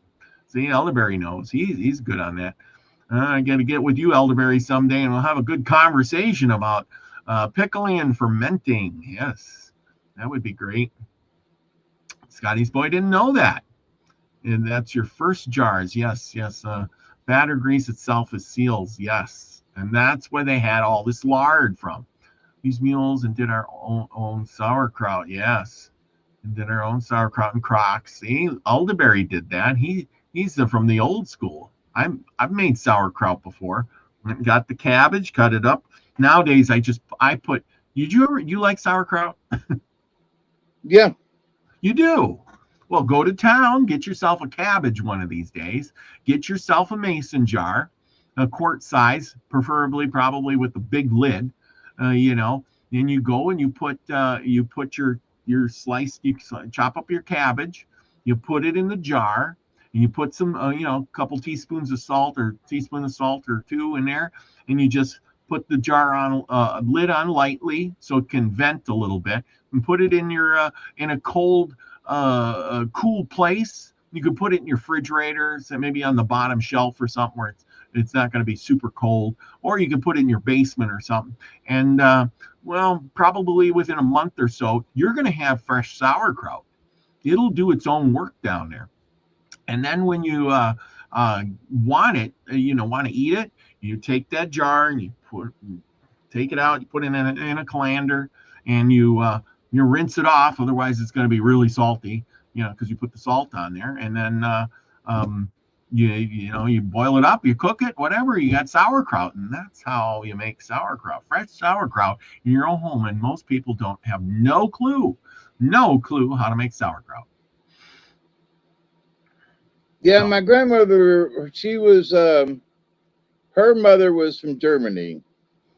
See, Elderberry knows. He's good on that. I got to get with you, Elderberry, someday, and we'll have a good conversation about pickling and fermenting. Yes, that would be great. Scotty's boy didn't know that. And that's your first jars. Yes. Batter grease itself is seals. Yes. And that's where they had all this lard from. These mules and did our own sauerkraut. Yes. And did our own sauerkraut and crocks. See, Elderberry did that. He's from the old school. I've made sauerkraut before. Got the cabbage, cut it up. Nowadays, I put. You like sauerkraut? Yeah. You do. Well, go to town, get yourself a cabbage one of these days. Get yourself a mason jar, a quart size, preferably probably with a big lid. You know, and you go and you put your sliced, you chop up your cabbage, you put it in the jar, and you put some a couple teaspoons of salt or teaspoon of salt or two in there, and you just put the jar on lid on lightly so it can vent a little bit, and put it in your in a cold, a cool place. You could put it in your refrigerator, so maybe on the bottom shelf or something where it's not going to be super cold, or you can put it in your basement or something. And well, probably within a month or so, you're going to have fresh sauerkraut. It'll do its own work down there. And then when you want it, want to eat it, you take that jar and take it out, you put it in a colander, and you rinse it off. Otherwise, it's going to be really salty, because you put the salt on there, and then um, you boil it up, you cook it, whatever. You got sauerkraut, and that's how you make sauerkraut, fresh sauerkraut in your own home. And most people don't have no clue how to make sauerkraut. Yeah, So my grandmother, she was, her mother was from Germany,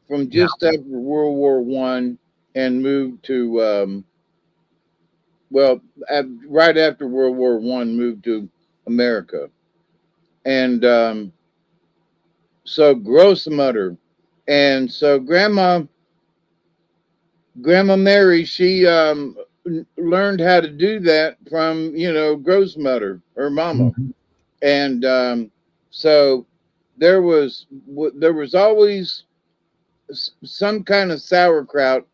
from yeah. just after World War One, and moved to, well, right after World War One, moved to America, and so grossmutter, and so Grandma Mary, she learned how to do that from grossmutter, her mama, Mhm. and so there was always some kind of sauerkraut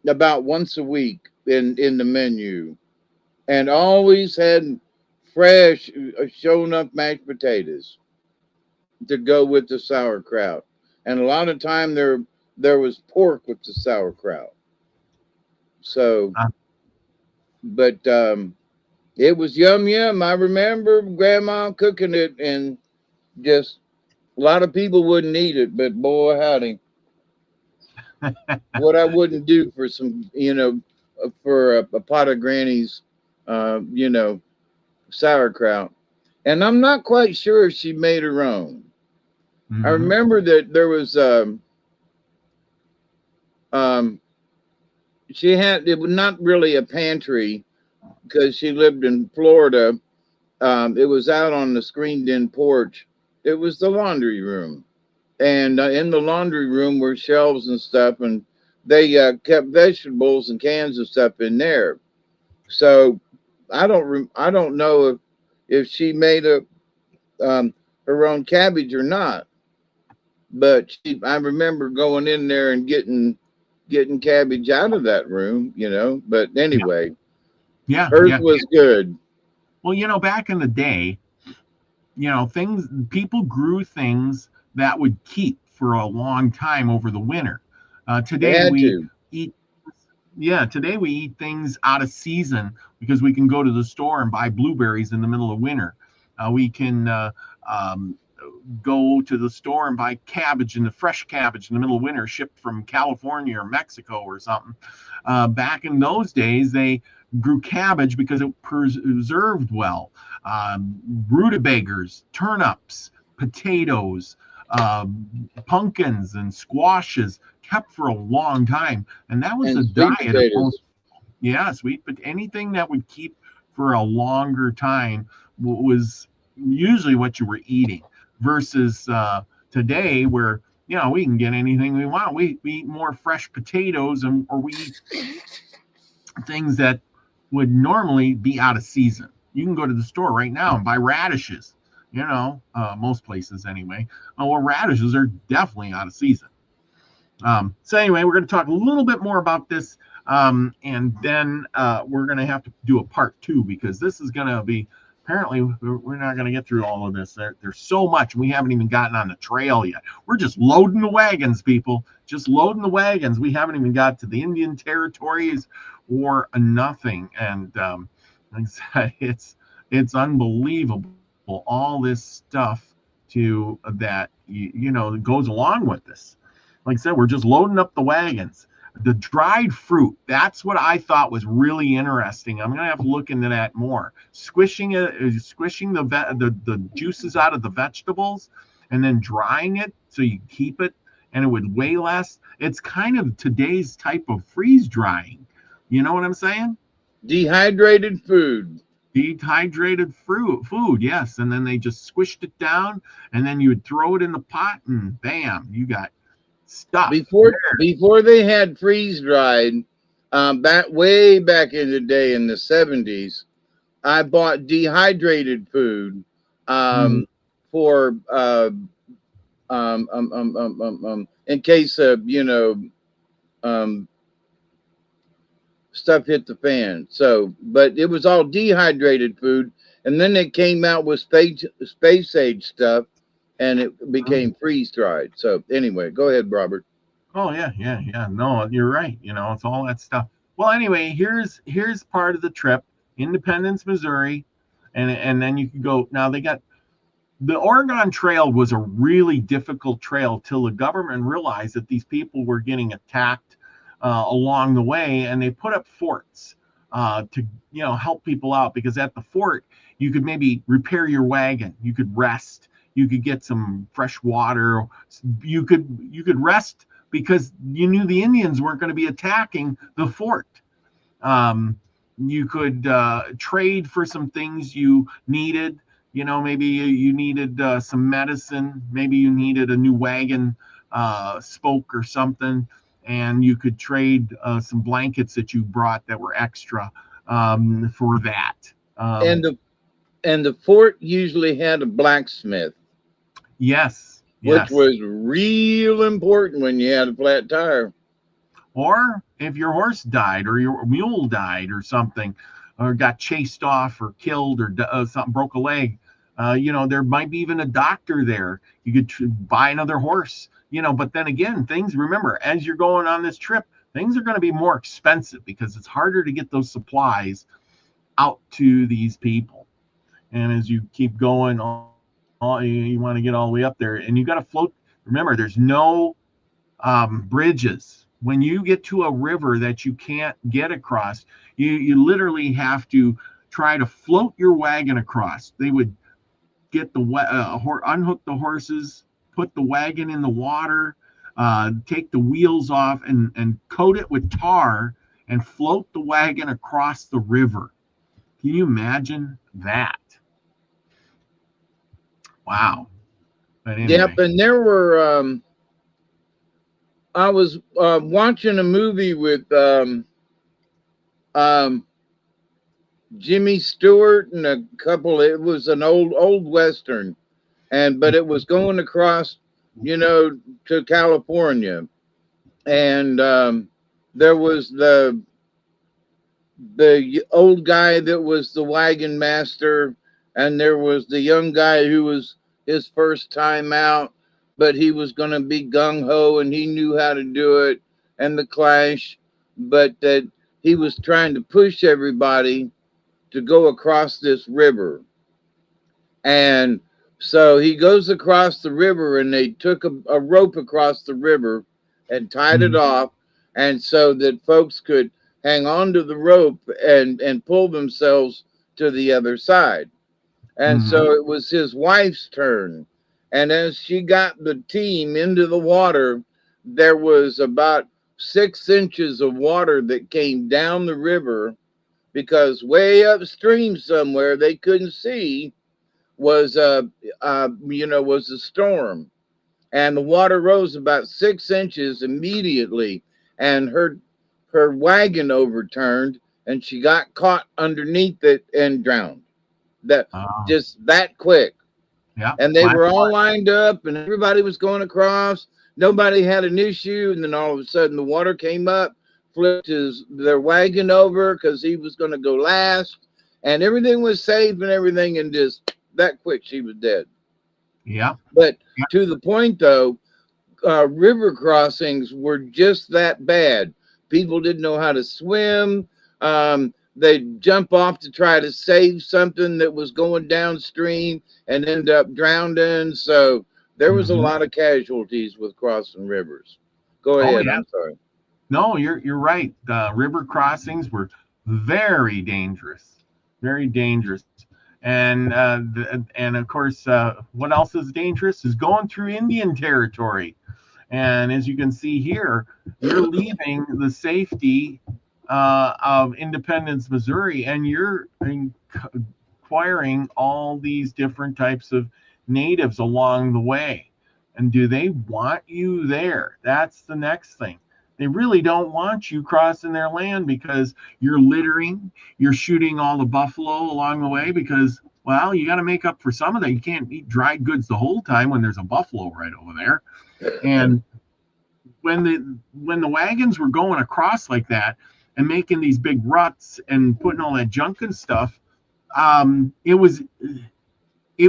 about once a week in the menu, and always had fresh, shown up mashed potatoes to go with the sauerkraut, and a lot of time there was pork with the sauerkraut. So, Uh, but it was yum yum. I remember Grandma cooking it, and just a lot of people wouldn't eat it, but boy howdy, what I wouldn't do for some, for a pot of Granny's, you know, sauerkraut. And I'm not quite sure if she made her own. I mhm. remember that there was, um, she had, it was not really a pantry because she lived in Florida. It was out on the screened in porch. It was the laundry room. And in the laundry room were shelves and stuff, and they kept vegetables and cans of stuff in there. So I don't know if she made um, her own cabbage or not, but I remember going in there and getting cabbage out of that room, But Yeah, anyway, yeah, hers yeah. was good. Well, back in the day, things people grew things that would keep for a long time over the winter. They Today had we to. eat, yeah, today we eat things out of season because we can go to the store and buy blueberries in the middle of winter. We can um, go to the store and buy cabbage in the fresh cabbage in the middle of winter, shipped from California or Mexico or something. Back in those days, they grew cabbage because it preserved well. Rutabagas, turnips, potatoes, pumpkins, and squashes kept for a long time, and that was And the sweet diet of potatoes. most. Yeah, sweet, but anything that would keep for a longer time was usually what you were eating versus today where we can get anything we want. We eat more fresh potatoes, or we eat things that would normally be out of season. You can go to the store right now and buy radishes, most places anyway. Well, radishes are definitely out of season. So anyway, we're going to talk a little bit more about this, and then we're going to have to do a part two because this is going to be apparently we're not going to get through all of this. There's so much we haven't even gotten on the trail yet. We're just loading the wagons, people. Just loading the wagons. We haven't even got to the Indian territories or nothing, and like I said, it's unbelievable all this stuff that goes along with this. Like I said, we're just loading up the wagons. The dried fruit, that's what I thought was really interesting. I'm gonna have to look into that more. Squishing the juices out of the vegetables, and then drying it so you keep it, and it would weigh less. It's kind of today's type of freeze drying. You know what I'm saying? Dehydrated food. Dehydrated food, yes. And then they just squished it down, and then you would throw it in the pot, and bam, you got stuff. Before they had freeze dried, way back in the day in the 70s, I bought dehydrated food Mm, for in case of stuff hit the fan. So, but it was all dehydrated food, and then they came out with space age stuff, and it became freeze dried. So anyway, go ahead, Robert. oh yeah. No, you're right. It's all that stuff. Well, anyway, here's part of the trip, Independence, Missouri, and then you could go. Now they got the Oregon Trail was a really difficult trail till the government realized that these people were getting attacked along the way, and they put up forts to help people out, because at the fort you could maybe repair your wagon, you could rest, you could get some fresh water, you could rest because you knew the Indians weren't going to be attacking the fort. You could trade for some things you needed. Maybe you needed some medicine. Maybe you needed a new wagon spoke or something, and you could trade some blankets that you brought that were extra for that. And the fort usually had a blacksmith, Yes, which yes. was real important when you had a flat tire. Or if your horse died or your mule died or something, or got chased off or killed or something, broke a leg, there might be even a doctor there. You could buy another horse, but then again, remember, as you're going on this trip, things are going to be more expensive because it's harder to get those supplies out to these people. And as you keep going, you want to get all the way up there, and you got to float. Remember, there's no bridges. When you get to a river that you can't get across, you literally have to try to float your wagon across. They would get unhook the horses, put the wagon in the water, take the wheels off, and coat it with tar and float the wagon across the river. Can you imagine that? Wow. But anyway. Yep, and there were. I was watching a movie with Jimmy Stewart and a couple. It was an old western, but it was going across, to California, and there was the old guy that was the wagon master, and there was the young guy who was his first time out, but he was going to be gung-ho and he knew how to do it, and the clash, but that he was trying to push everybody to go across this river. And so he goes across the river, and they took a rope across the river and tied it off, and so that folks could hang on to the rope and pull themselves to the other side. And so it was his wife's turn. And as she got the team into the water, there was about 6 inches of water that came down the river, because way upstream somewhere they couldn't see was a storm. And the water rose about 6 inches immediately, and her wagon overturned, and she got caught underneath it and drowned. Just that quick. Yeah. And they were all lined up, and everybody was going across. Nobody had an issue, and then all of a sudden the water came up, flipped their wagon over because he was going to go last, and everything was safe and everything, and just that quick she was dead. Yeah. But to the point though, river crossings were just that bad. People didn't know how to swim. They'd jump off to try to save something that was going downstream and end up drowning. So there was a lot of casualties with crossing rivers. Go ahead. Yeah. I'm sorry. No, you're right. The river crossings were very dangerous, very dangerous. And of course, what else is dangerous is going through Indian territory. And as you can see here, you're leaving the safety of Independence, Missouri, and you're acquiring all these different types of natives along the way. And do they want you there? That's the next thing. They really don't want you crossing their land because you're littering, you're shooting all the buffalo along the way because, well, you got to make up for some of that. You can't eat dried goods the whole time when there's a buffalo right over there. And when the wagons were going across like that and making these big ruts and putting all that junk and stuff, it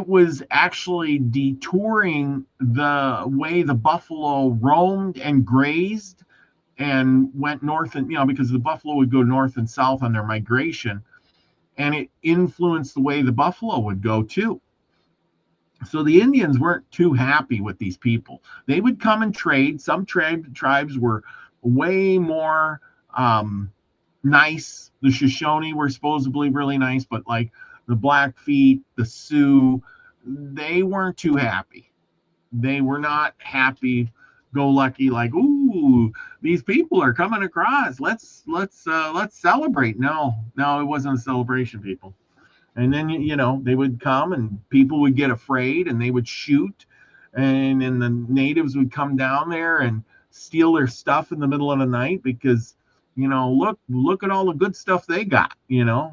was actually detouring the way the buffalo roamed and grazed and went north, and because the buffalo would go north and south on their migration, and it influenced the way the buffalo would go too. So the Indians weren't too happy with these people. They would come and trade. Some tribes were way more nice. The Shoshone were supposedly really nice, but like the Blackfeet, the Sioux, they weren't too happy. They were not happy go lucky, like, ooh, these people are coming across. Let's celebrate. No, it wasn't a celebration, people. And then they would come and people would get afraid and they would shoot, and then the natives would come down there and steal their stuff in the middle of the night because look at all the good stuff they got. And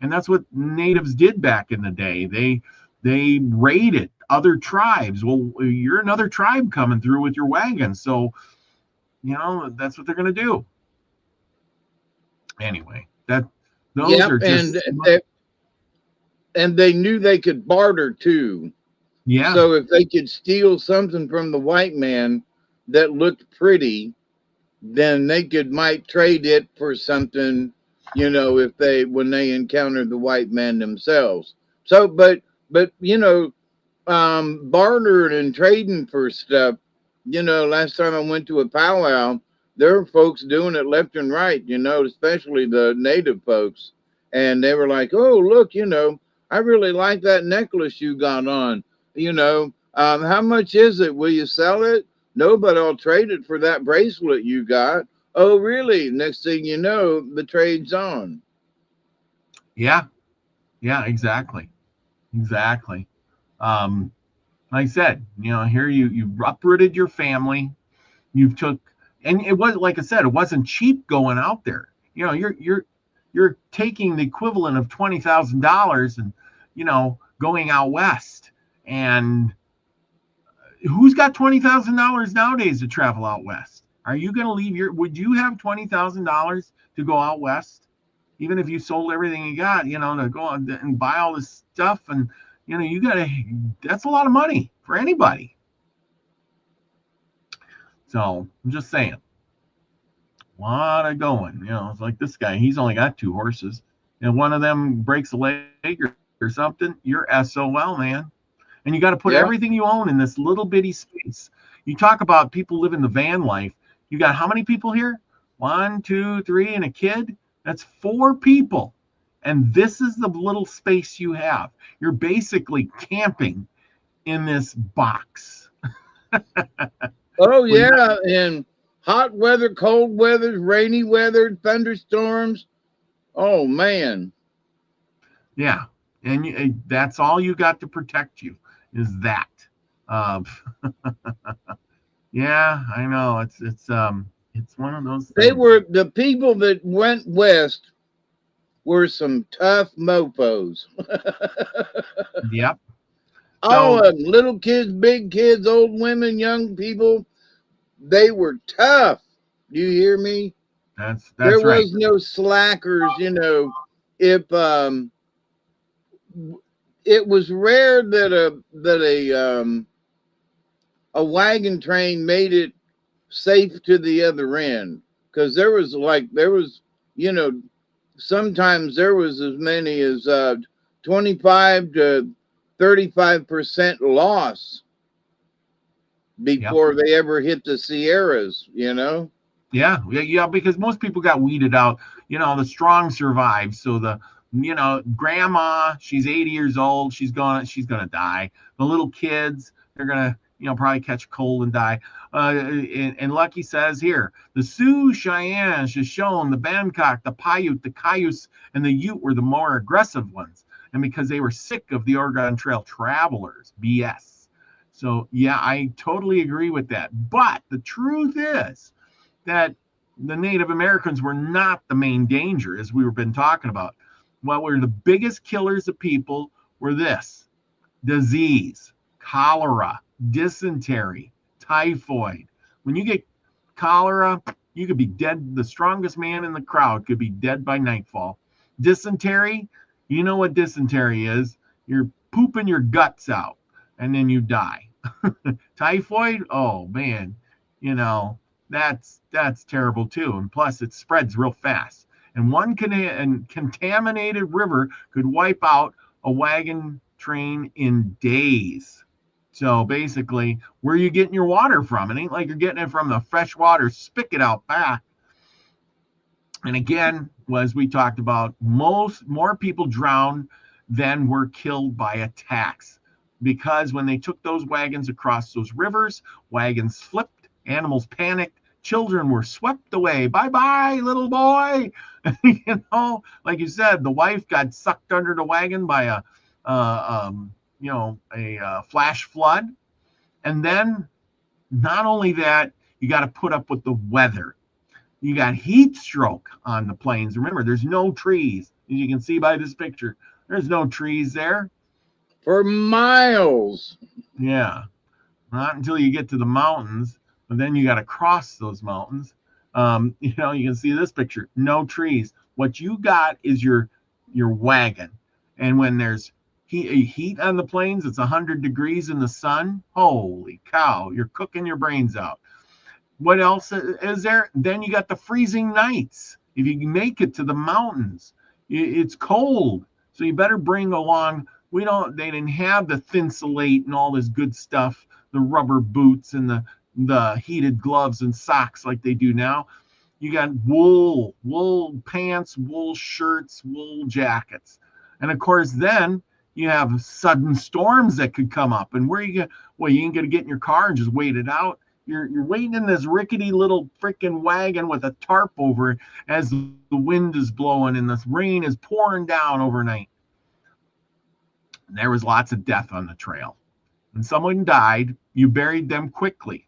that's what natives did back in the day. They raided other tribes. Well, you're another tribe coming through with your wagon, so that's what they're going to do. Anyway, those Yep, are just and they knew they could barter too. yeah. So if they could steal something from the white man that looked pretty, then they might trade it for something, if when they encountered the white man themselves. So, but bartering and trading for stuff. Last time I went to a powwow, there were folks doing it left and right. Especially the native folks, and they were like, "Oh, look, I really like that necklace you got on. How much is it? Will you sell it? No, but I'll trade it for that bracelet you got. Oh, really? Next thing you know, the trade's on." Yeah, yeah, exactly. Exactly. Like I said, here you uprooted your family. You've took, and it was, like I said, it wasn't cheap going out there. You're taking the equivalent of $20,000 and going out west. And who's got $20,000 nowadays to travel out west? Are you going to leave would you have $20,000 to go out west? Even if you sold everything you got, to go out and buy all this stuff, and that's a lot of money for anybody. So I'm just saying, a lot of going. It's like this guy, he's only got 2 horses, and one of them breaks a leg or something, you're SOL, man. And you got to put everything you own in this little bitty space. You talk about people living the van life. You got how many people here? 1, 2, 3, and a kid. That's 4 people. And this is the little space you have. You're basically camping in this box. Oh, yeah. And hot weather, cold weather, rainy weather, thunderstorms. Oh, man. Yeah. And that's all you got to protect you is that. Yeah, I know. It's one of those things. They were the people that went west were some tough mofos. Yep. All of them, little kids, big kids, old women, young people, they were tough. Do you hear me? That's there right. was no slackers. If it was rare that a wagon train made it safe to the other end, because there was sometimes there was as many as 25 to 35% loss before they ever hit the Sierras. Yeah, because most people got weeded out. The strong survive. So grandma, she's 80 years old. She's gonna die. The little kids, they're gonna, probably catch a cold and die. And Lucky says here, the Sioux, Cheyenne, Shoshone, the Bancock, the Paiute, the Cayuse, and the Ute were the more aggressive ones, and because they were sick of the Oregon Trail travelers. BS. So yeah, I totally agree with that. But the truth is that the Native Americans were not the main danger, as we've been talking about. What were the biggest killers of people were this: disease, cholera, dysentery, typhoid. When you get cholera, you could be dead. The strongest man in the crowd could be dead by nightfall. Dysentery, you know what dysentery is. You're pooping your guts out and then you die. Typhoid, oh man, you know, that's terrible too. And plus it spreads real fast. And one contaminated river could wipe out a wagon train in days. So basically, where are you getting your water from? It ain't like you're getting it from the freshwater spigot out back. And again, as we talked about, more people drowned than were killed by attacks. Because when they took those wagons across those rivers, wagons flipped, animals panicked, children were swept away. Bye bye, little boy. Like you said, the wife got sucked under the wagon by a flash flood. And then not only that, you got to put up with the weather. You got heat stroke on the plains. Remember, there's no trees. As you can see by this picture, there's no trees there. For miles. Yeah. Not until you get to the mountains, but then you got to cross those mountains. You can see this picture. No trees. What you got is your wagon. And when there's heat on the plains, it's 100 degrees in the sun. Holy cow, you're cooking your brains out. What else is there? Then you got the freezing nights. If you can make it to the mountains, it's cold. So you better bring along, they didn't have the Thinsulate and all this good stuff, the rubber boots and the heated gloves and socks like they do now. You got wool pants, wool shirts, wool jackets. And of course, then you have sudden storms that could come up. And where you ain't going to get in your car and just wait it out. You're waiting in this rickety little freaking wagon with a tarp over it as the wind is blowing and the rain is pouring down overnight. And there was lots of death on the trail. When someone died, you buried them quickly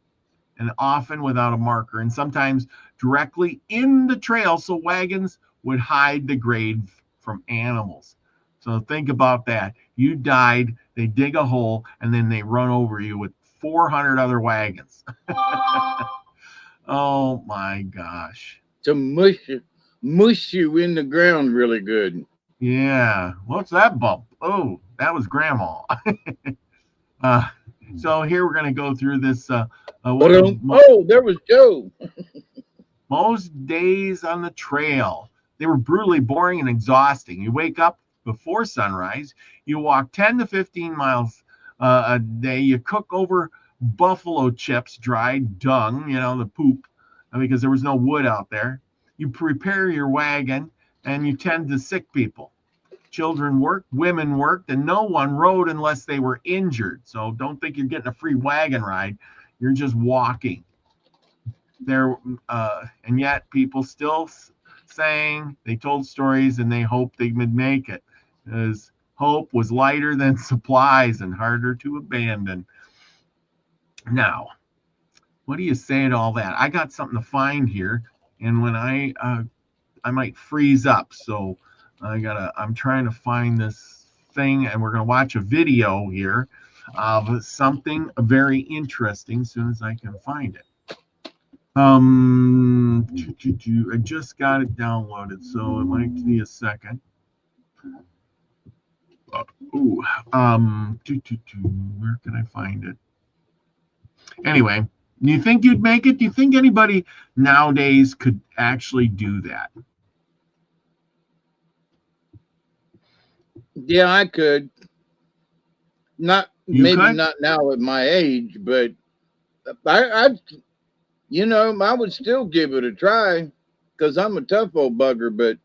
and often without a marker, and sometimes directly in the trail so wagons would hide the grave from animals. So think about that. You died, they dig a hole, and then they run over you with 400 other wagons. Oh my gosh. To mush you in the ground really good. Yeah. What's that bump? Oh, that was grandma. So here we're going to go through this. There was Joe. Most days on the trail, they were brutally boring and exhausting. You wake up before sunrise, you walk 10 to 15 miles a day. You cook over buffalo chips, dried dung, the poop, because there was no wood out there. You prepare your wagon and you tend to sick people. Children worked, women worked, and no one rode unless they were injured. So don't think you're getting a free wagon ride. You're just walking. And yet people still sang, they told stories, and they hoped they would make it. Because hope was lighter than supplies and harder to abandon. Now, what do you say to all that? I got something to find here, and when I might freeze up, so I'm trying to find this thing, and we're gonna watch a video here of something very interesting as soon as I can find it. I just got it downloaded, so it might be a second. Where can I find it? Anyway, do you think you'd make it? Do you think anybody nowadays could actually do that? Yeah, I could. Not You maybe could? not now at my age, but I You know, I would still give it a try because I'm a tough old bugger. But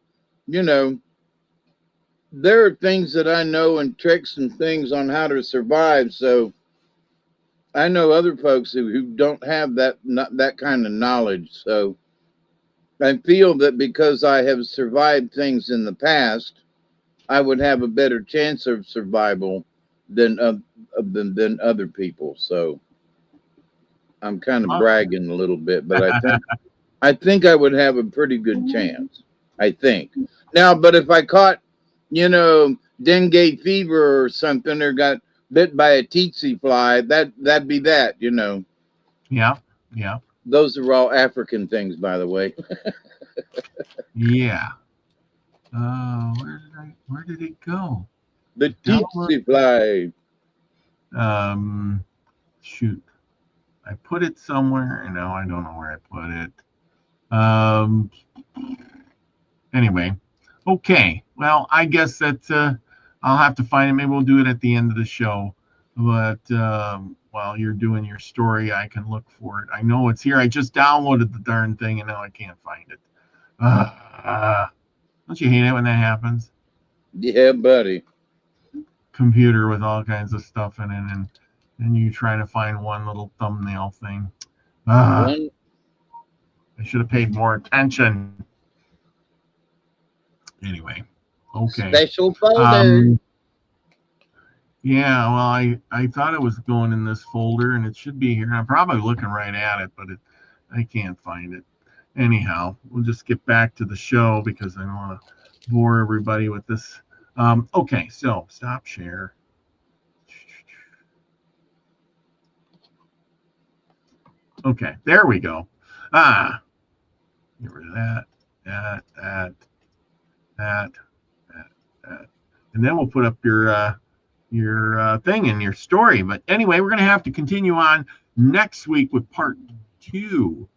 you know, there are things that I know and tricks and things on how to survive. So I know other folks who don't have that not that kind of knowledge. So I feel that because I have survived things in the past, I would have a better chance of survival than than other people. So I'm kind of Well, bragging a little bit, but I think I would have a pretty good chance. I think. Now, but if I caught, you know, dengue fever or something, or got bit by a tsetse fly, that'd be that. You know, yeah, yeah, those are all African things, by the way. yeah. Where did it go? The Download. tsetse fly. Um, Shoot. I put it somewhere, and now I don't know where I put it. Um, Anyway, okay. Well, I guess that I'll have to find it. Maybe we'll do it at the end of the show. But while you're doing your story, I can look for it. I know it's here. I just downloaded the darn thing, and now I can't find it. Uh, don't you hate it when that happens? Yeah, buddy. Computer with all kinds of stuff in it, and you try to find one little thumbnail thing. Uh, One I should have paid more attention. Anyway, okay. special folder. Um, Yeah, well, I thought it was going in this folder, and it should be here. I'm probably looking right at it, but I can't find it. Anyhow, we'll just get back to the show because I don't want to bore everybody with this. Okay, so stop share. Okay, there we go. Ah, get rid of that, that, that, that, that. And then we'll put up your thing and your story. But anyway, we're going to have to continue on next week with part 2.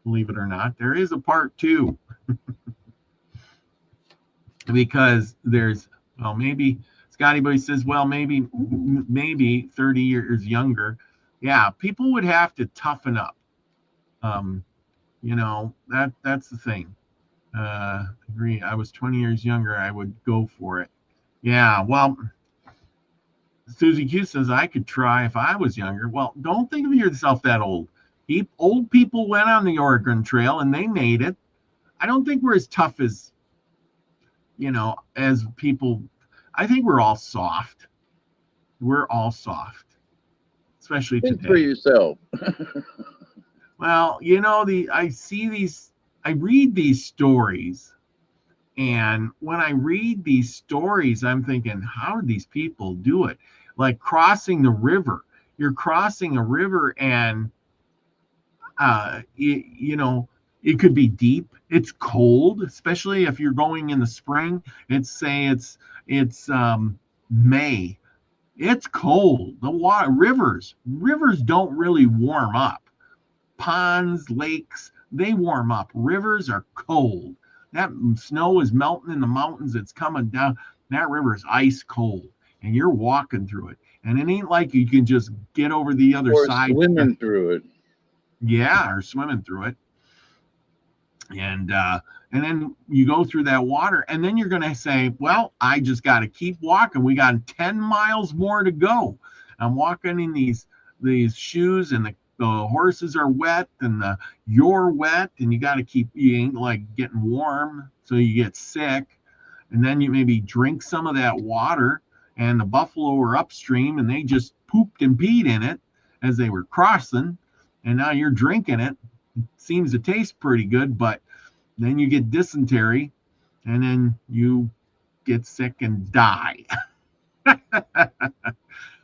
Believe it or not, there is a part 2 because there's, well, maybe Scotty Boy says, well, maybe 30 years younger. Yeah, people would have to toughen up. You know, that's the thing. Agree. I was 20 years younger. I would go for it. Yeah, well, Susie Q says I could try if I was younger. Well, don't think of yourself that old. Old people went on the Oregon Trail and they made it. I don't think we're as tough as, as people. I think we're all soft. We're all soft, especially Think for today. yourself. Well, I read these stories, and when I read these stories, I'm thinking, how did these people do it? Like crossing the river. You're crossing a river, and it could be deep. It's cold, especially if you're going in the spring. It's May. It's cold. The water rivers don't really warm up. Ponds, lakes, they warm up. Rivers are cold. That snow is melting in the mountains. It's coming down. That river is ice cold, and you're walking through it. And it ain't like you can just get over the other Or side. swimming through it. Yeah, or swimming through it. And then you go through that water, and then you're going to say, well, I just got to keep walking. We got 10 miles more to go. I'm walking in these shoes, and the horses are wet, and you're wet, and you got to keep, you ain't like getting warm, so you get sick. And then you maybe drink some of that water, and the buffalo were upstream, and they just pooped and peed in it as they were crossing, and now you're drinking it. Seems to taste pretty good, but then you get dysentery, and then you get sick and die.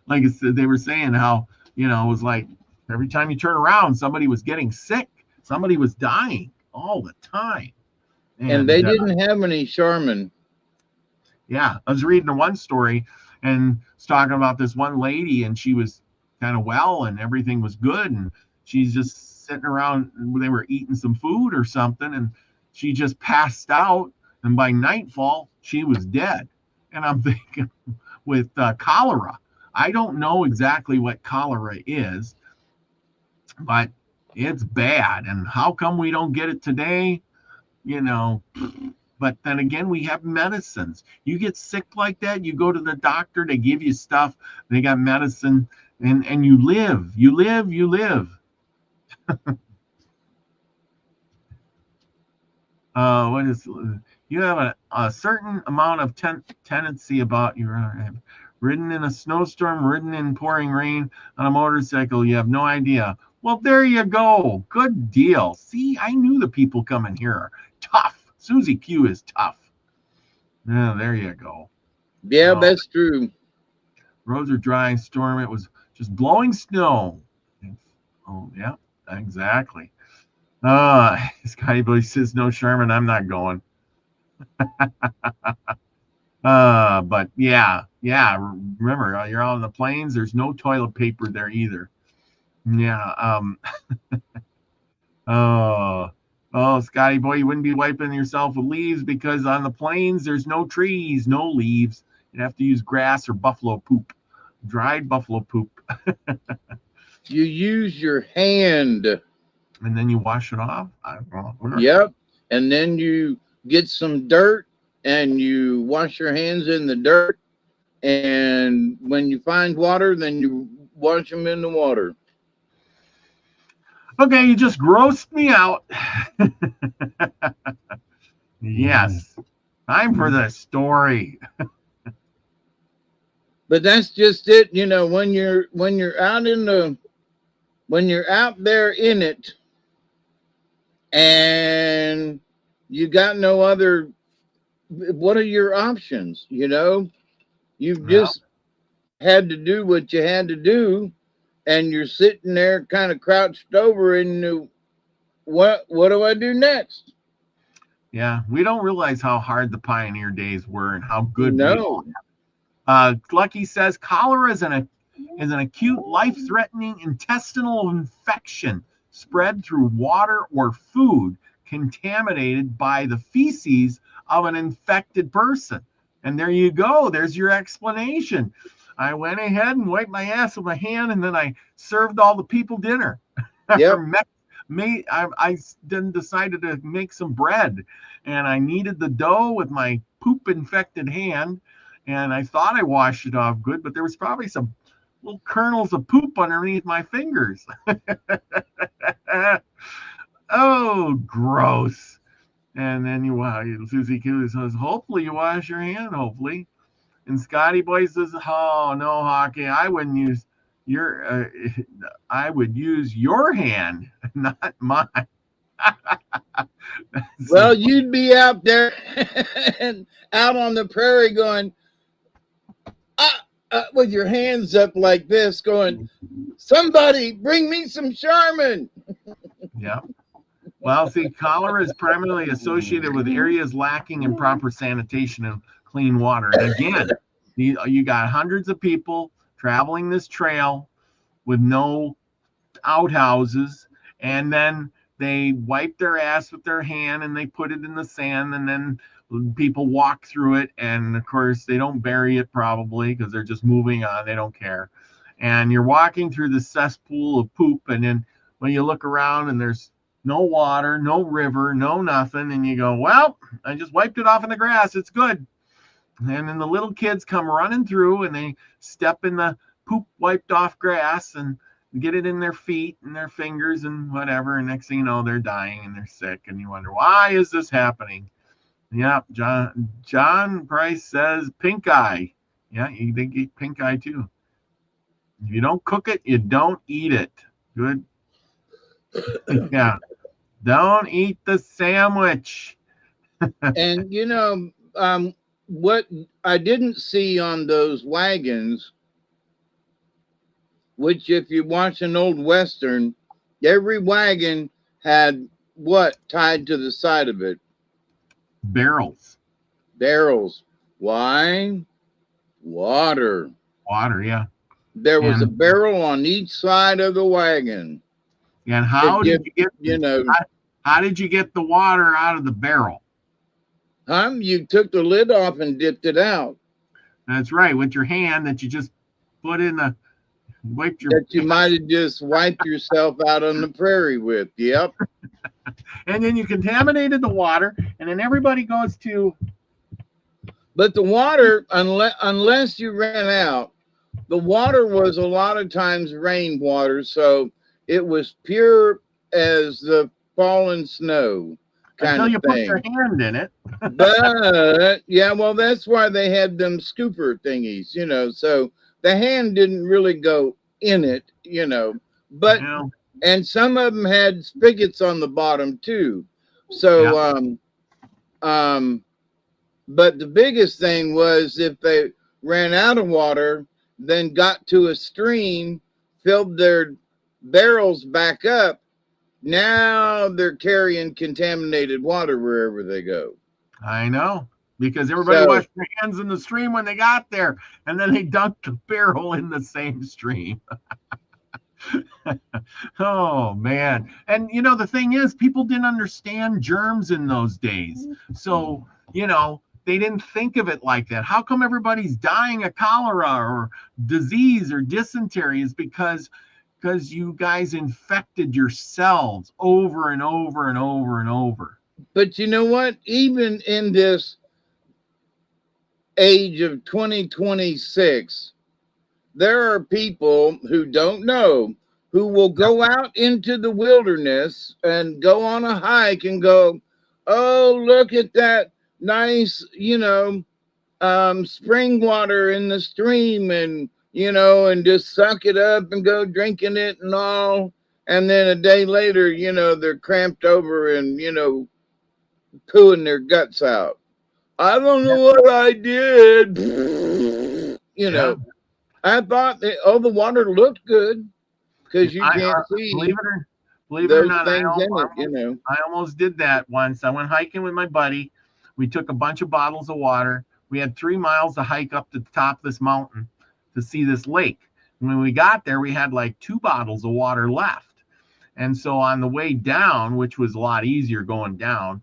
Like I said, they were saying how, it was like every time you turn around, somebody was getting sick, somebody was dying all the time. And they And didn't have any Charmin. yeah, I was reading one story, and it's talking about this one lady, and she was kind of well, and everything was good, and she's just sitting around. They were eating some food or something, and she just passed out, and by nightfall she was dead. And I'm thinking, with cholera, I don't know exactly what cholera is, but It's bad. And how come we don't get it today? You know, but then again, we have medicines. You get sick like that, you go to the doctor, they give you stuff, they got medicine, and you live, you live, you live. What is you have a certain amount of tendency about your ridden in a snowstorm, ridden in pouring rain on a motorcycle. You have no idea. Well, there you go. Good deal. See, I knew the people coming here are tough. Susie Q is tough. Yeah, there you go. Yeah, Oh, that's true. roads are dry, storm. It was just blowing snow. Oh, yeah, exactly. Scotty Boy says, no, Sherman, I'm not going. But yeah, yeah. Remember, you're out on the plains. There's no toilet paper there either. Yeah. Oh, oh, Scotty boy, you wouldn't be wiping yourself with leaves because on the plains there's no trees, no leaves. You'd have to use grass or buffalo poop, dried buffalo poop, You use your hand. and then you wash it off. I don't know. Yep. And then you get some dirt and you wash your hands in the dirt. And when you find water, then you wash them in the water. Okay, you just grossed me out. Yes, time for the story. But that's just it, you know, when you're out when you're out there in it and you got no other, what are your options? You know, you've Yeah. just had to do what you had to do, and you're sitting there kind of crouched over and what do I do next? Yeah, we don't realize how hard the pioneer days were and how good we all. No. Lucky says cholera is an acute, life-threatening intestinal infection spread through water or food contaminated by the feces of an infected person. And there you go. There's your explanation. I went ahead and wiped my ass with my hand, and then I served all the people dinner. Yep. I then decided to make some bread, and I kneaded the dough with my poop infected hand, and I thought I washed it off good, but there was probably some little kernels of poop underneath my fingers. Oh, gross. And then Susie Q says, hopefully you wash your hand, hopefully. And Scotty Boy says, oh, no, Hockey, I wouldn't use I would use your hand, not mine. Well, you'd be out there and out on the prairie going, with your hands up like this, going, somebody bring me some Charmin. Yeah. Well, see, cholera is primarily associated with areas lacking in proper sanitation and clean water. And again, you got hundreds of people traveling this trail with no outhouses, and then they wipe their ass with their hand and they put it in the sand, and then people walk through it, and of course they don't bury it probably because they're just moving on, they don't care. And you're walking through the cesspool of poop, and then when you look around and there's no water, no river, no nothing, and you go, well, I just wiped it off in the grass, it's good. And then the little kids come running through and they step in the poop wiped off grass and get it in their feet and their fingers and whatever, and next thing you know they're dying and they're sick, and you wonder, why is this happening? Yeah, John Price says pink eye. Yeah, they get pink eye too. If you don't cook it, you don't eat it. Good. Yeah, don't eat the sandwich. And you know, what I didn't see on those wagons, which if you watch an old Western, every wagon had what tied to the side of it? Barrels. Barrels. Why? Water. Water, yeah. There was a barrel on each side of the wagon. And how did you get, how did you get the water out of the barrel? You took the lid off and dipped it out. That's right, with your hand that you just put in the Wiped your that you might have just wiped yourself out on the prairie with. Yep. and then you contaminated the water, and then everybody goes to But the water, unless you ran out, the water was a lot of times rainwater, so it was pure as the fallen snow kind until of you put your thing. hand in it. But yeah, well, that's why they had them scooper thingies, so the hand didn't really go in it, but You know, and some of them had spigots on the bottom too. yeah. So um but the biggest thing was if they ran out of water, then got to a stream, filled their barrels back up, now they're carrying contaminated water wherever they go. I know. Because everybody So, washed their hands in the stream when they got there, and then they dunked the barrel in the same stream. Oh man. And the thing is, people didn't understand germs in those days. So, they didn't think of it like that. How come everybody's dying of cholera or disease or dysentery? Is because you guys infected yourselves over and over and over and over. but you know what? Even in this age of 2026, there are people who don't know who will go out into the wilderness and go on a hike and go, oh, look at that nice, spring water in the stream, and and just suck it up and go drinking it and all. And then a day later, they're cramped over and pooing their guts out. I don't know what I did. Yeah. I thought that, the water looked good because you can't see believe it or those not, things in it. I almost did that once. I went hiking with my buddy. We took a bunch of bottles of water. We had 3 miles to hike up to the top of this mountain to see this lake. When we got there, we had like 2 bottles of water left. And so on the way down, which was a lot easier going down,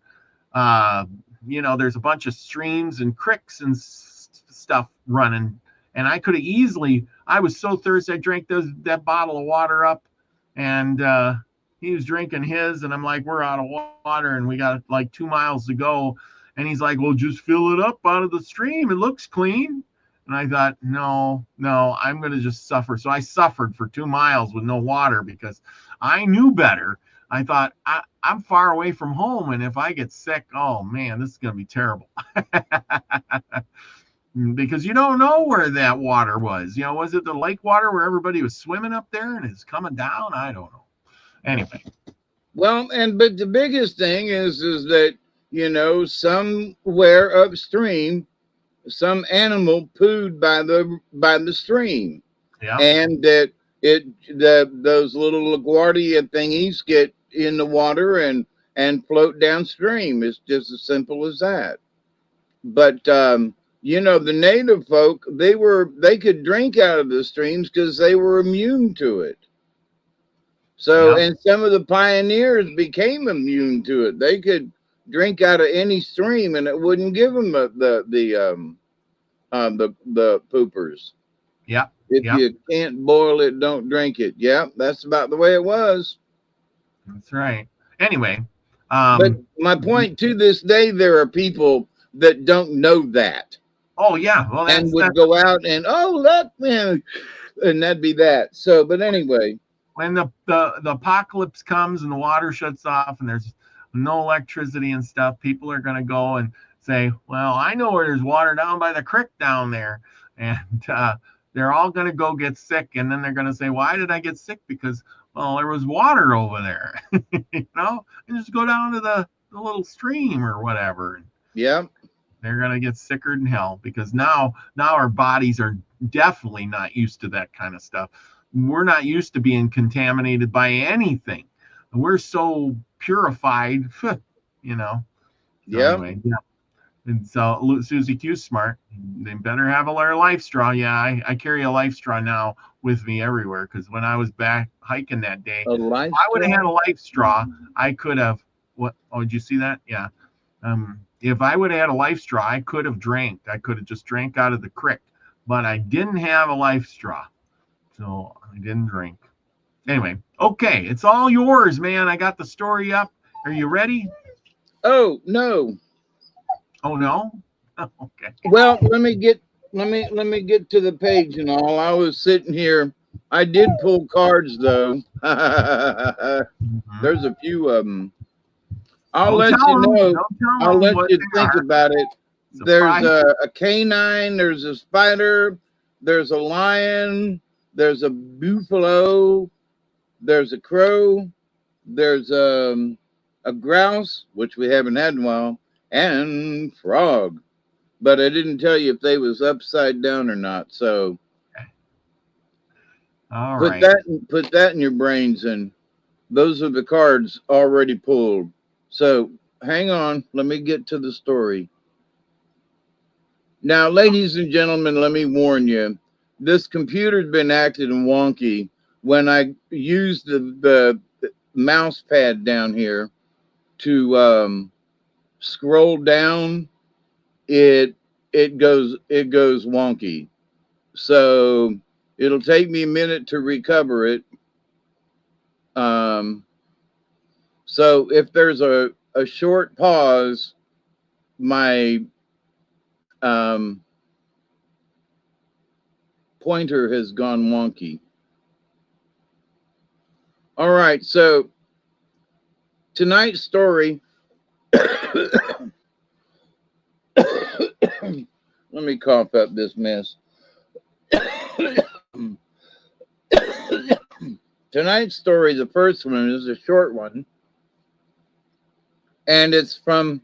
there's a bunch of streams and creeks and stuff running. And I could have easily, I was so thirsty, I drank that bottle of water up, and he was drinking his, and I'm like, we're out of water, and we got like 2 miles to go. And he's like, well, just fill it up out of the stream. It looks clean. And I thought, no, I'm going to just suffer. So I suffered for 2 miles with no water because I knew better. I thought, I'm far away from home, and if I get sick, oh man, this is going to be terrible. Because you don't know where that water was. Was it the lake water where everybody was swimming up there and it's coming down? I don't know. Anyway. Well, but the biggest thing is that somewhere upstream, some animal pooed by the stream, Yeah. and that those little LaGuardia thingies get in the water and float downstream. It's just as simple as that. But the native folk, they could drink out of the streams because they were immune to it. So, Yeah. and some of the pioneers became immune to it. They could drink out of any stream, and it wouldn't give them the poopers. Yeah. If Yeah. you can't boil it, don't drink it. Yeah, that's about the way it was. That's right. Anyway. But my point, to this day, there are people that don't know that. Oh yeah. Well, and would go out and, oh, look, man, and that'd be that. So, but anyway. When the apocalypse comes and the water shuts off and there's no electricity and stuff, people are going to go and say, well, I know where there's water down by the creek down there. And they're all going to go get sick. And then they're going to say, why did I get sick? Because, well, there was water over there, and just go down to the little stream or whatever. Yeah. They're going to get sicker than hell because now our bodies are definitely not used to that kind of stuff. We're not used to being contaminated by anything. We're so purified, Yeah. Anyway, yeah. And so Susie Q's smart. They better have a life straw. Yeah, I carry a life straw now with me everywhere because when I was back hiking that day, if I would have had a life straw, I could have. What? Oh, did you see that? Yeah. If I would have had a life straw, I could have drank. I could have just drank out of the creek, but I didn't have a life straw. So I didn't drink. Anyway, okay, it's all yours, man. I got the story up. Are you ready? Oh no. Oh no. Okay. Well, let me get to the page and all. I was sitting here. I did pull cards though. Mhm. There's a few of them. I'll Don't let tell you them. know. Don't tell I'll them let what you they think are. about it. There's Surprise. a canine, there's a spider, there's a lion, there's a buffalo, there's a crow, there's a grouse, which we haven't had in a while, and frog. But I didn't tell you if they was upside down or not. So All put right. that in your brains, and those are the cards already pulled. So hang on, let me get to the story. Now, ladies and gentlemen, let me warn you, this computer's been acting wonky. When I use the mouse pad down here to scroll down, it it goes wonky. So it'll take me a minute to recover it. Um, so if there's a short pause, my um, pointer has gone wonky. All right, so tonight's story. Let me cough up this mess. Tonight's story, the first one, is a short one, and it's from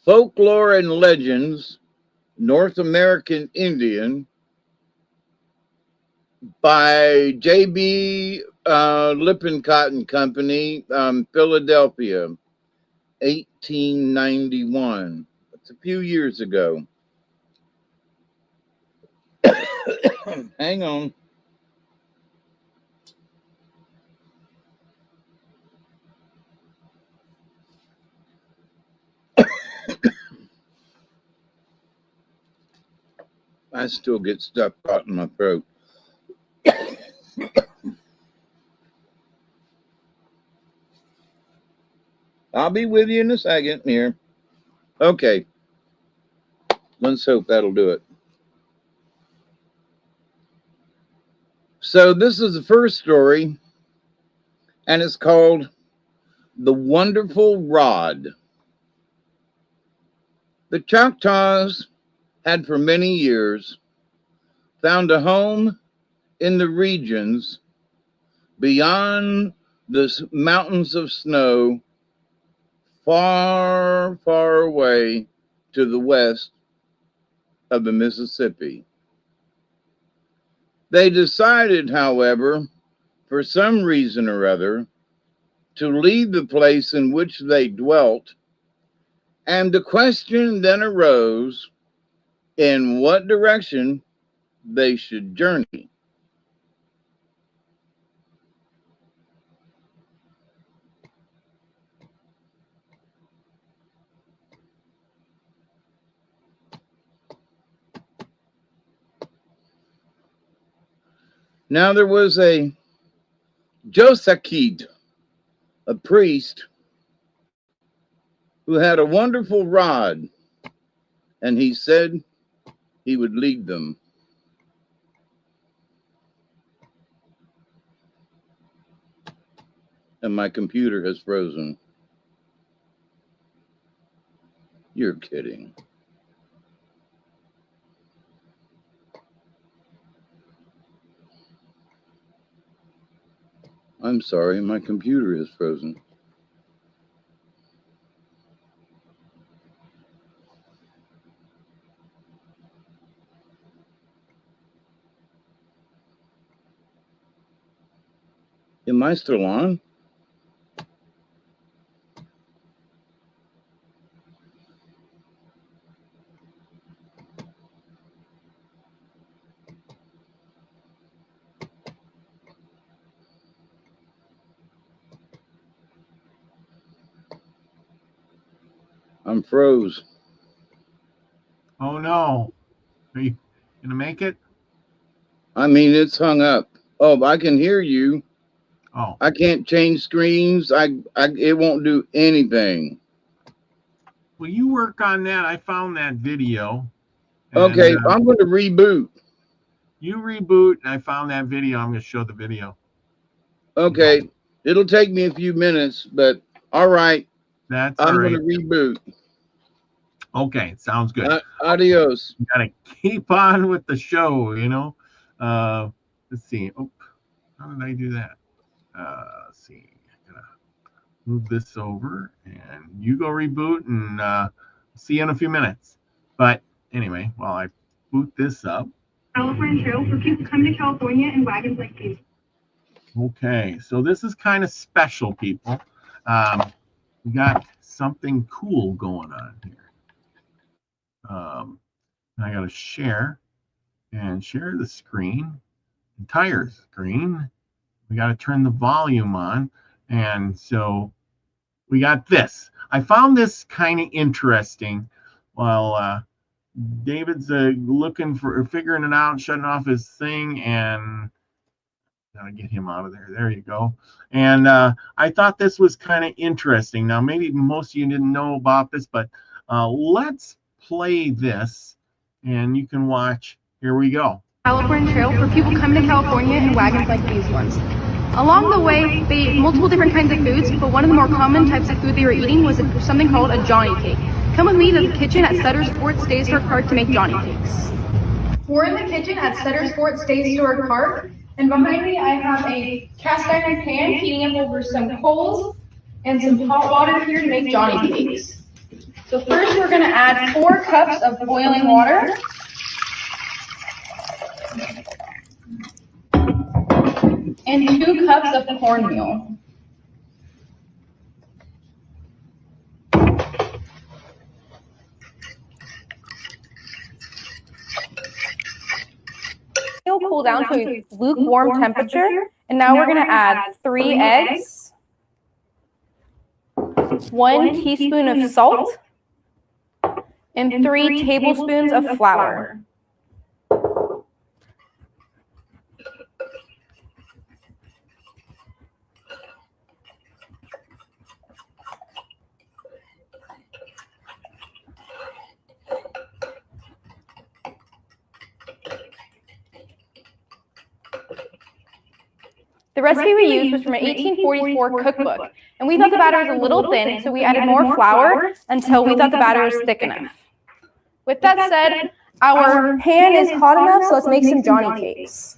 Folklore and Legends, North American Indian, by J.B. Lippincott and Company, Philadelphia, 1891. It's a few years ago. Hang on. I still get stuff caught in my throat. I'll be with you in a second here. Okay, let's hope that'll do it. So, this is the first story, and it's called The Wonderful Rod. The Choctaws had for many years found a home in the regions beyond the mountains of snow, far, far away to the west of the Mississippi. They decided, however, for some reason or other, to leave the place in which they dwelt, and the question then arose in what direction they should journey. Now there was a Josakid, a priest, who had a wonderful rod, and he said he would lead them. And my computer has frozen. You're kidding. I'm sorry, my computer is frozen. Am I still on? I'm froze. Oh no. Are you gonna make it? I mean, it's hung up. Oh, I can hear you. Oh, I can't change screens. It won't do anything. well, you work on that. I found that video. And Okay, I'm going to reboot. you reboot, and I found that video. I'm going to show the video. Okay, it'll take me a few minutes, but all right. That's I'm all right. going to reboot. Okay, sounds good. Adios. You gotta keep on with the show, you know. Let's see. Oh, how did I do that? Let's see. I'm gonna move this over, and you go reboot, and see you in a few minutes. But anyway, while I boot this up. California Trail for people coming to California in wagons like these. Okay, so this is kind of special, people. We got something cool going on here. I got to share the screen, entire screen. We got to turn the volume on. And so we got this. I found this kind of interesting while David's figuring it out, shutting off his thing, and gotta get him out of there. There you go. And I thought this was kind of interesting. Now, maybe most of you didn't know about this, but let's play this, and you can watch. Here we go. California Trail for people coming to California in wagons like these ones. Along the way, they ate multiple different kinds of foods, but one of the more common types of food they were eating was something called a Johnny cake. Come with me to the kitchen at Sutter's Fort Stay Historic Park to make Johnny cakes. We're in the kitchen at Sutter's Fort Stay Historic Park, and behind me I have a cast iron pan heating up over some coals and some hot water here to make Johnny cakes. So first we're going to add 4 cups of boiling water. And 2 cups of cornmeal. It'll cool down to a lukewarm temperature, and now we're going to add 3 eggs, 1 teaspoon of salt, and 3 tablespoons of flour. The recipe we used was from an 1844 cookbook, and we thought the batter was a little thin, so we added more flour until we thought the batter was thick enough. With that said, our pan is hot enough, so let's make some Johnny cakes.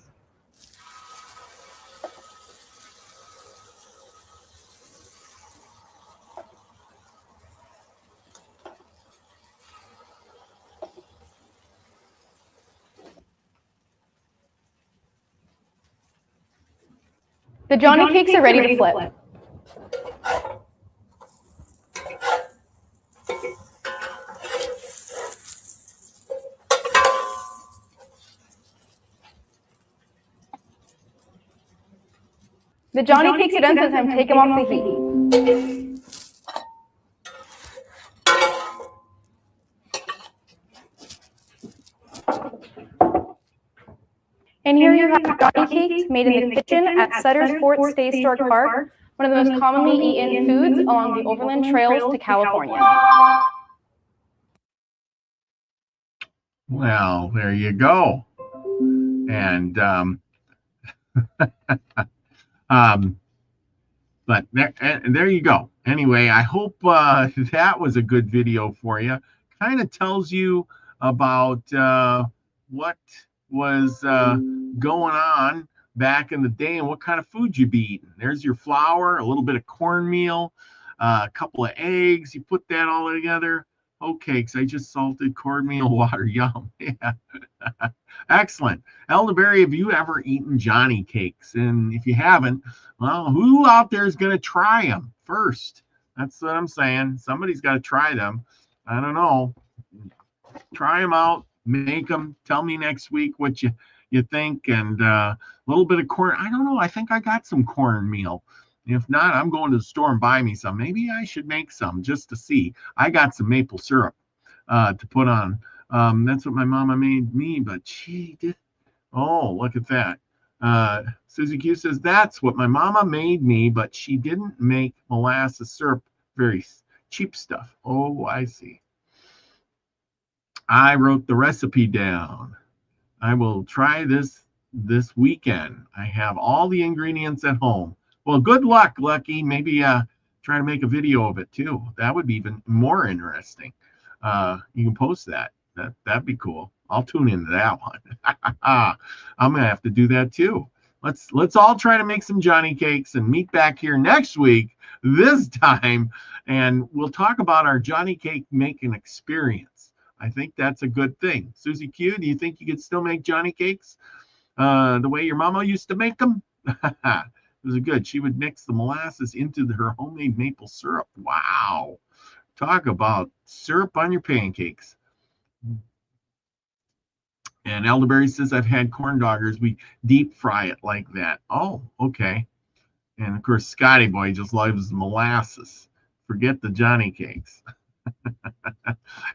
The Johnny cakes are ready to flip. The Johnny cakes are done, so it's time to take them off the heat. And here you have Johnny cakes made in the kitchen at Sutter's Fort Stay Historic Park, one of the most commonly eaten foods along the overland trails to California. Well, there you go. And but there you go. Anyway, I hope that was a good video for you. Kind of tells you about what was going on back in the day and what kind of food you'd be eating. There's your flour, a little bit of cornmeal, a couple of eggs. You put that all together. Okay, because I just salted cornmeal water. Yum. Yeah. Excellent. Elderberry, have you ever eaten Johnny cakes? And if you haven't, well, who out there is going to try them first? That's what I'm saying. Somebody's got to try them. I don't know. Try them out. Make them. Tell me next week what you think. And a little bit of corn. I don't know. I think I got some cornmeal. If not, I'm going to the store and buy me some. Maybe I should make some just to see. I got some maple syrup to put on. That's what my mama made me, but she did. Oh, look at that. Susie Q says, that's what my mama made me, but she didn't make molasses syrup, very cheap stuff. Oh, I see. I wrote the recipe down. I will try this weekend. I have all the ingredients at home. Well, good luck, Lucky. Maybe try to make a video of it too. That would be even more interesting. You can post that. That'd be cool. I'll tune into that one. I'm gonna have to do that too. Let's all try to make some Johnny cakes and meet back here next week, this time, and we'll talk about our Johnny cake making experience. I think that's a good thing. Susie Q, do you think you could still make Johnny cakes the way your mama used to make them? It was good. She would mix the molasses into her homemade maple syrup. Wow. Talk about syrup on your pancakes. And Elderberry says, I've had corn doggers. We deep fry it like that. Oh, okay. And of course, Scotty Boy just loves molasses. Forget the Johnny cakes.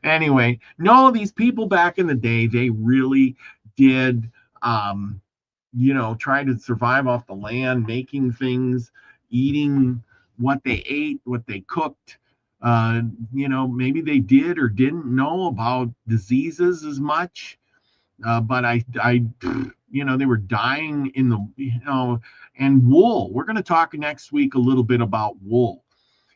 Anyway, no, these people back in the day, they really did, try to survive off the land, making things, eating what they ate, what they cooked. Maybe they did or didn't know about diseases as much. But they were dying in the, and wool. We're going to talk next week a little bit about wool,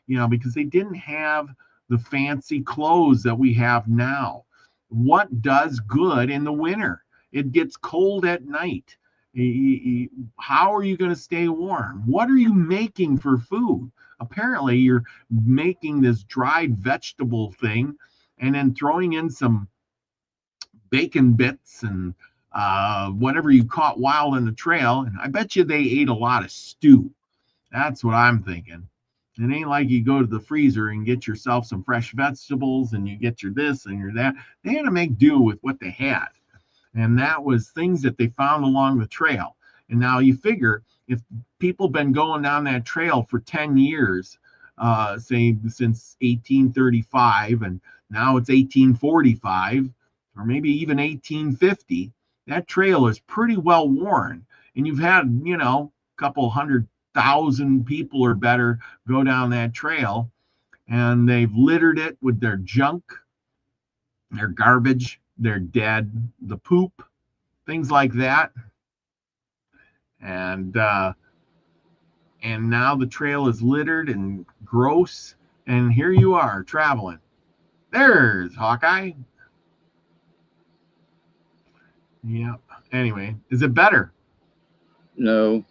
because they didn't have the fancy clothes that we have now. What does good in the winter? It gets cold at night. How are you going to stay warm? What are you making for food? Apparently, you're making this dried vegetable thing and then throwing in some bacon bits and whatever you caught wild in the trail. And I bet you they ate a lot of stew. That's what I'm thinking. It ain't like you go to the freezer and get yourself some fresh vegetables and you get your this and your that. They had to make do with what they had. And that was things that they found along the trail. And now you figure if people been going down that trail for 10 years, say since 1835, and now it's 1845, or maybe even 1850, that trail is pretty well worn. And you've had, a couple 100,000 people or better go down that trail, and they've littered it with their junk, their garbage, their dead, the poop, things like that. And now the trail is littered and gross, and here you are traveling. There's Hawkeye. Yep. Anyway, is it better? No.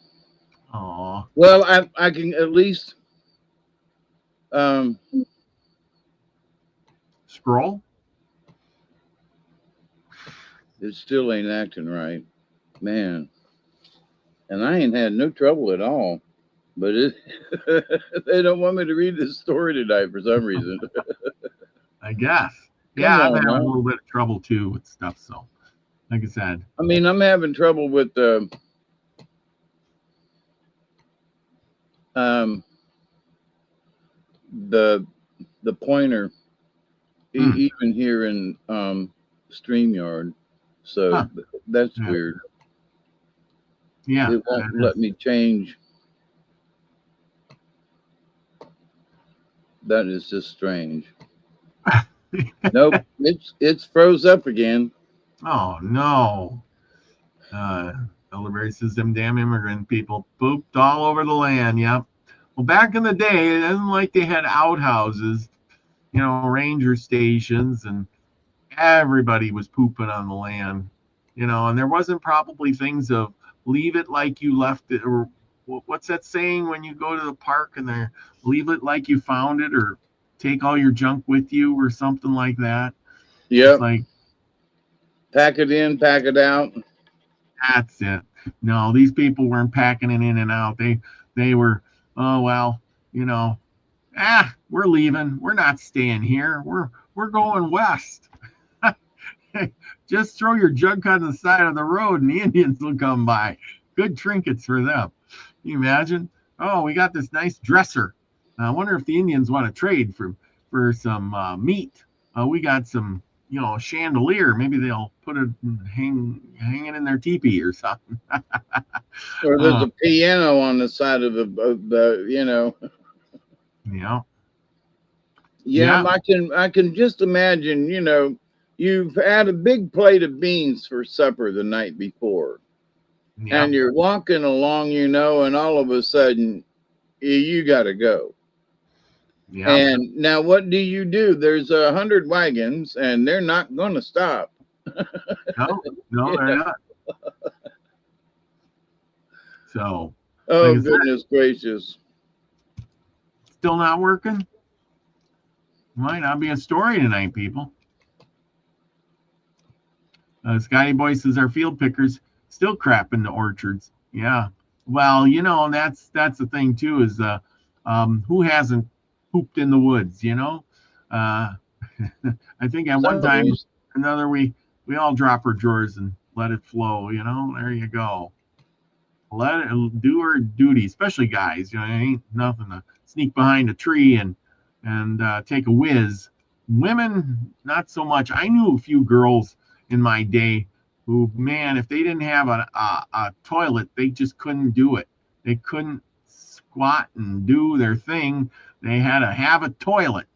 Oh. Well, I can at least Scroll. it still ain't acting right, man. And I ain't had no trouble at all. But they don't want me to read this story tonight for some reason. I guess. Come Yeah, I'm on, having a man. little bit of trouble too with stuff. So, like I said, I mean, I'm having trouble with the pointer, even here in StreamYard. So that's weird. Yeah, it won't let me change. That is just strange. Nope, it's froze up again. Oh no. Elderberry says them damn immigrant people pooped all over the land. Yep. Well, back in the day, it isn't like they had outhouses, ranger stations, and everybody was pooping on the land, and there wasn't probably things of leave it like you left it, or what's that saying when you go to the park and they leave it like you found it, or take all your junk with you, or something like that. Yep. Like pack it in, pack it out. That's it. No, these people weren't packing it in and out. They were, oh well, we're leaving. We're not staying here. We're going west. Just throw your junk on the side of the road and the Indians will come by. Good trinkets for them. Can you imagine? Oh, we got this nice dresser. I wonder if the Indians want to trade for some meat. We got some a chandelier. Maybe they'll put it hanging in their teepee or something. Or there's a piano on the side of the Yeah. Yeah, I can just imagine, you've had a big plate of beans for supper the night before. Yeah. And you're walking along, and all of a sudden you got to go. Yeah. And now what do? There's 100 wagons and they're not going to stop. No, they're not. So. Oh, like goodness gracious. Still not working? Might not be a story tonight, people. Scotty Boy says our field pickers still crap in the orchards. Yeah. Well, that's the thing too, is who hasn't pooped in the woods, I think at one time or another we all drop our drawers and let it flow, there you go. Let it do our duty, especially guys. It ain't nothing to sneak behind a tree and take a whiz. Women, not so much. I knew a few girls in my day who, man, if they didn't have a toilet, they just couldn't do it. They couldn't squat and do their thing. They had to have a toilet.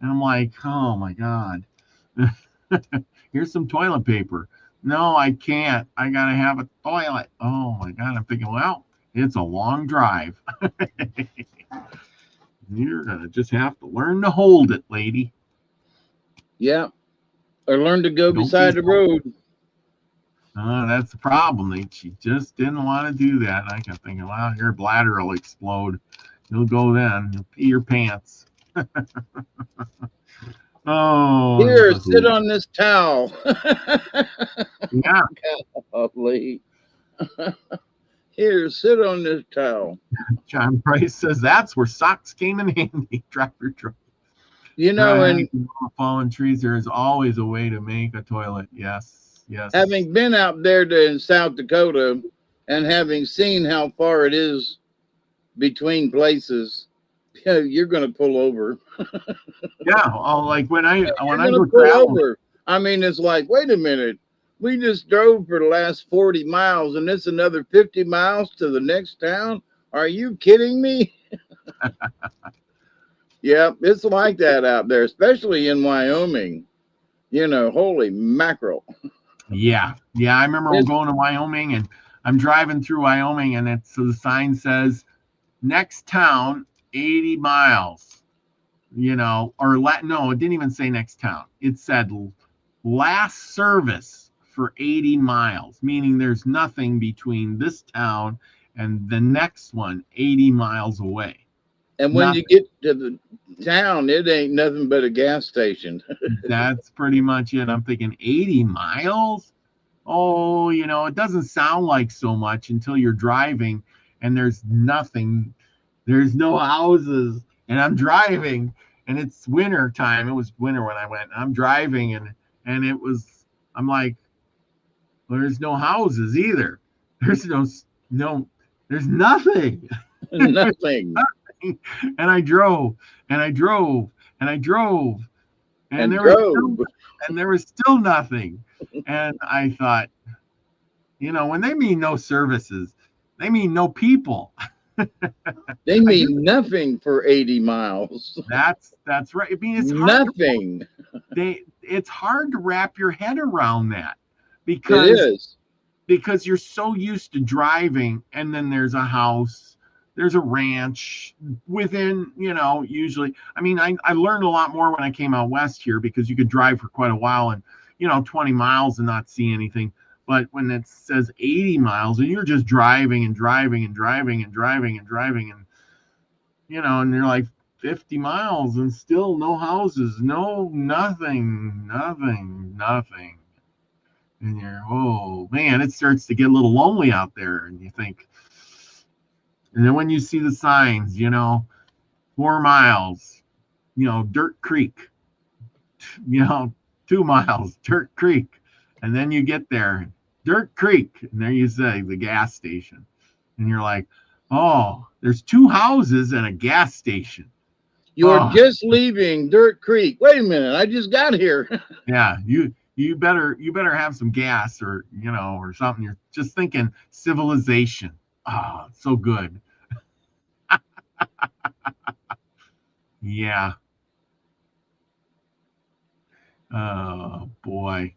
And I'm like, oh my God. Here's some toilet paper. No, I can't. I got to have a toilet. Oh my God. I'm thinking, well, it's a long drive. You're going to just have to learn to hold it, lady. Yeah. Or learn to go beside the road. That's the problem. She just didn't want to do that. And I kept thinking, well, your bladder will explode. You'll go then. You'll pee your pants. Oh. Here, sit on this towel. Yeah. Golly. Here, sit on this towel. John Price says that's where socks came in handy. Tractor truck. And fallen trees, there is always a way to make a toilet. Yes. Having been out there in South Dakota and having seen how far it is between places, you're going to pull over. Yeah, like when I go pull over. I mean, it's like, wait a minute. We just drove for the last 40 miles and it's another 50 miles to the next town. Are you kidding me? Yeah, it's like that out there, especially in Wyoming. Holy mackerel. Yeah. I remember going to Wyoming and I'm driving through Wyoming and so the sign says next town 80 miles, no, it didn't even say next town. It said last service for 80 miles, meaning there's nothing between this town and the next one 80 miles away. And when you get to the town, it ain't nothing but a gas station. That's pretty much it. I'm thinking 80 miles? Oh, it doesn't sound like so much until you're driving and there's nothing. There's no houses. And I'm driving and it's winter time. It was winter when I went. I'm driving and I'm like, well, there's no houses either. There's there's nothing. Nothing. And I drove and there was still nothing. And I thought, when they mean no services, they mean no people. They mean nothing for 80 miles. That's right. I mean, it's nothing. It's hard to wrap your head around that because you're so used to driving and then there's a house. There's a ranch within, usually. I mean, I learned a lot more when I came out west here because you could drive for quite a while and, 20 miles and not see anything. But when it says 80 miles and you're just driving and driving and driving and driving and driving and, and you're like 50 miles and still no houses, nothing. And you're, oh man, it starts to get a little lonely out there. And you think, and then when you see the signs, 4 miles, Dirt Creek, 2 miles, Dirt Creek. And then you get there, Dirt Creek. And there you say the gas station. And you're like, oh, there's 2 houses and a gas station. You're just leaving Dirt Creek. Wait a minute, I just got here. Yeah, you better have some gas or or something. You're just thinking civilization. Ah, so good. Yeah. Oh boy.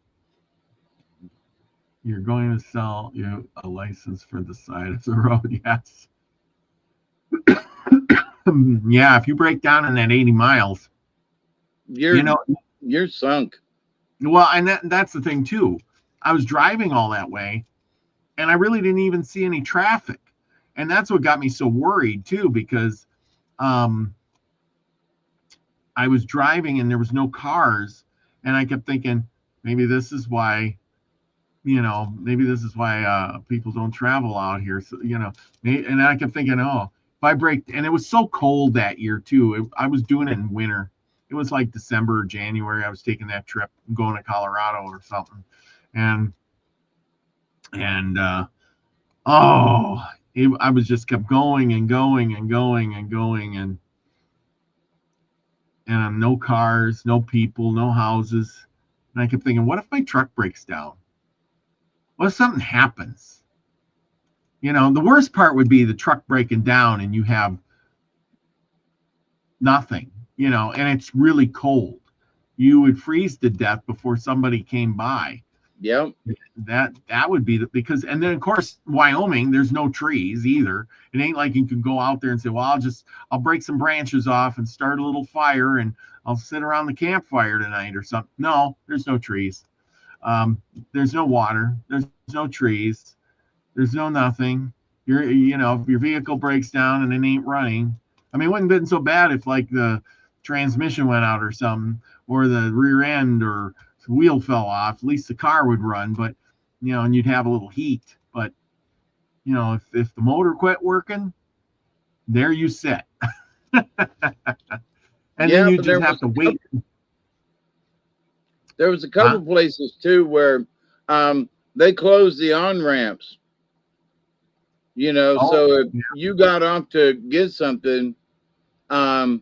You're going to sell you a license for the side of the road. Yes. Yeah, if you break down in that 80 miles, you're sunk. Well, and that's the thing too. I was driving all that way and I really didn't even see any traffic. And that's what got me so worried too, because I was driving and there was no cars, and I kept thinking maybe this is why people don't travel out here. So, and I kept thinking, oh, if I break, and it was so cold that year too. I was doing it in winter. It was like December or January. I was taking that trip, going to Colorado or something, and I was just kept going and going and going and going, and no cars, no people, no houses, and I kept thinking, what if my truck breaks down? What if something happens? The worst part would be the truck breaking down and you have nothing, and it's really cold. You would freeze to death before somebody came by. Yep. That would be because, and then of course, Wyoming, there's no trees either. It ain't like you can go out there and say, well, I'll break some branches off and start a little fire and I'll sit around the campfire tonight or something. No, there's no trees. There's no water. There's no trees. There's no nothing. If your vehicle breaks down and it ain't running, I mean, it wouldn't have been so bad if like the transmission went out or something, or the rear end or the wheel fell off. At least the car would run, but and you'd have a little heat. But if the motor quit working, there you sit. And then you just have to wait. There was a couple places too where they closed the on-ramps. So if you got off to get something, there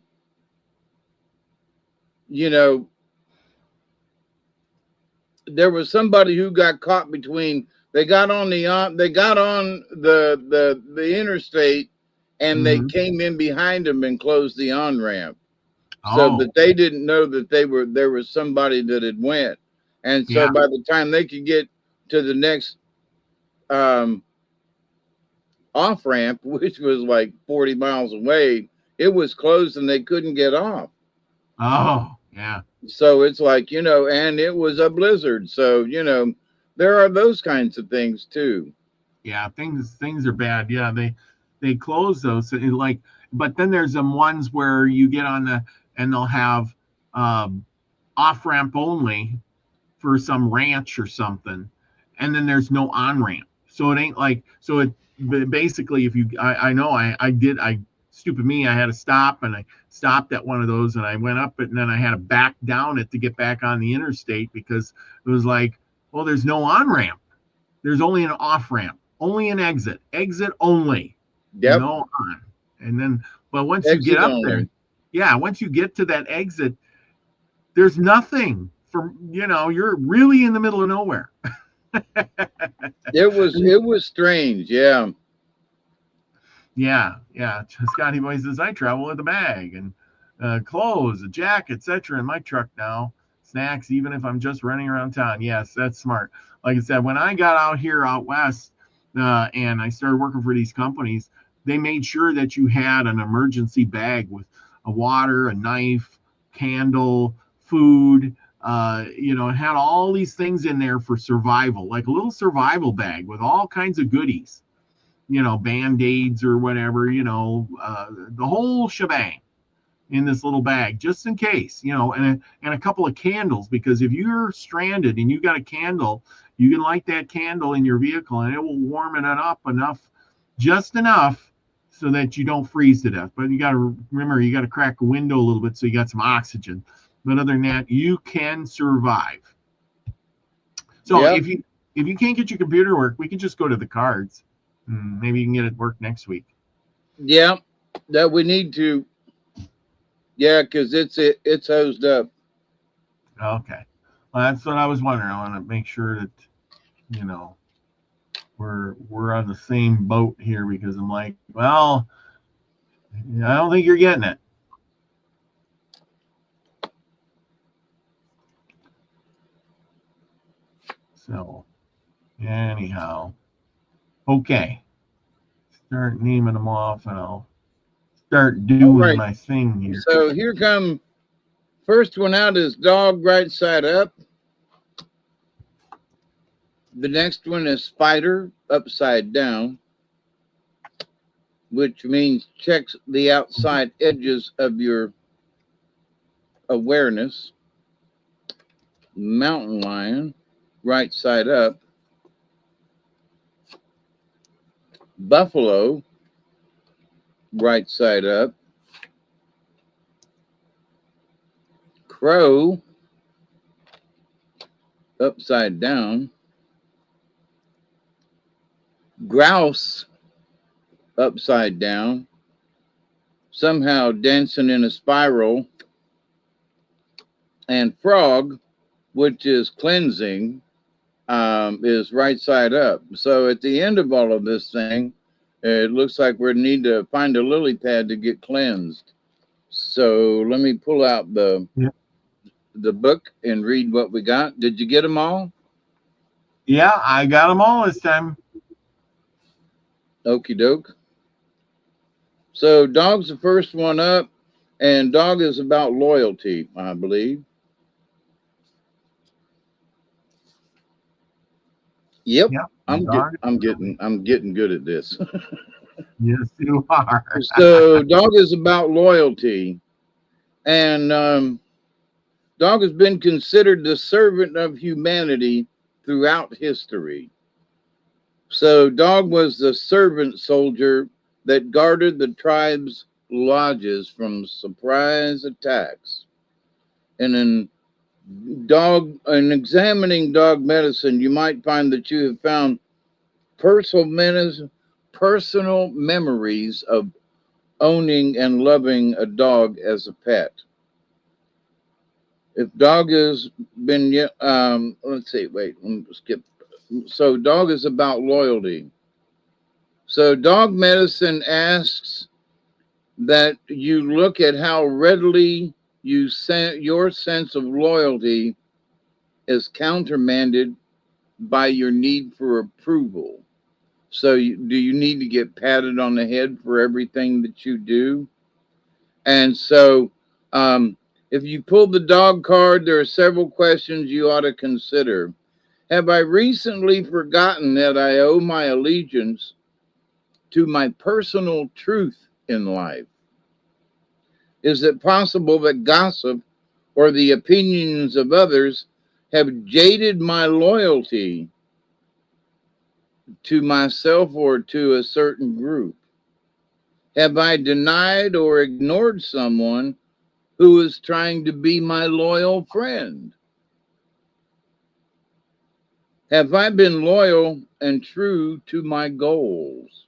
was somebody who got caught between. They got on the interstate, and they came in behind them and closed the on-ramp. So that they didn't know that there was somebody that had went. And so by the time they could get to the next off ramp, which was like 40 miles away, it was closed and they couldn't get off. Oh, yeah. So it's like, and it was a blizzard. So, there are those kinds of things too. Yeah, things are bad. Yeah, they close those. But then there's some ones where you get on and they'll have off ramp only for some ranch or something, and then there's no on ramp. So it ain't like, so it basically, if you, I know stupid me, I had to stop, and I stopped at one of those and I went up it, and then I had to back down it to get back on the interstate, because it was like, well, there's no on ramp, there's only an off ramp, only an exit only. Yep. No on. And then, but once you get up there, once you get to that exit, there's nothing you're really in the middle of nowhere. It was strange. Yeah. Scotty Boy says, I travel with a bag and clothes, a jacket, etc. in my truck now. Snacks, even if I'm just running around town. Yes, that's smart. Like I said, when I got out west and I started working for these companies, they made sure that you had an emergency bag with a water, a knife, candle, food. It had all these things in there for survival, like a little survival bag with all kinds of goodies, Band-Aids or whatever, the whole shebang in this little bag, just in case, and a couple of candles, because if you're stranded and you got a candle, you can light that candle in your vehicle and it will warm it up just enough so that you don't freeze to death. But you got to remember, you got to crack a window a little bit so you got some oxygen. But other than that, you can survive. So if you can't get your computer to work, we can just go to the cards. Maybe you can get it to work next week. Yeah, that we need to. Yeah, because it's hosed up. Okay. Well, that's what I was wondering. I want to make sure that, you know, we're on the same boat here because I'm like, well, I don't think you're getting it. So, anyhow, okay. Start naming them off, and I'll start All doing right. my thing here. So here come first one out is dog right side up. The next one is spider upside down, which means checks the outside edges of your awareness. Mountain lion right side up. Buffalo right side up. Crow upside down. Grouse upside down, somehow dancing in a spiral. And frog, which is cleansing, is right side up. So at the end of all of this thing, it looks like we need to find a lily pad to get cleansed. So let me pull out the book and read what we got. Did you get them all? Yeah, I got them all this time. Okie doke. So dog's the first one up, and dog is about loyalty, I believe. Yep. Yeah, I'm getting good at this. yes, you are. So dog is about loyalty, and dog has been considered the servant of humanity throughout history. So dog was the servant soldier that guarded the tribe's lodges from surprise attacks. And in examining dog medicine, you might find that you have found personal memories of owning and loving a dog as a pet. If dog has been, let's see, wait, let me skip. So dog is about loyalty. So dog medicine asks that you look at how readily your sense of loyalty is countermanded by your need for approval. So do you need to get patted on the head for everything that you do? And so if you pull the dog card, there are several questions you ought to consider. Have I recently forgotten that I owe my allegiance to my personal truth in life? Is it possible that gossip or the opinions of others have jaded my loyalty to myself or to a certain group? Have I denied or ignored someone who is trying to be my loyal friend? Have I been loyal and true to my goals?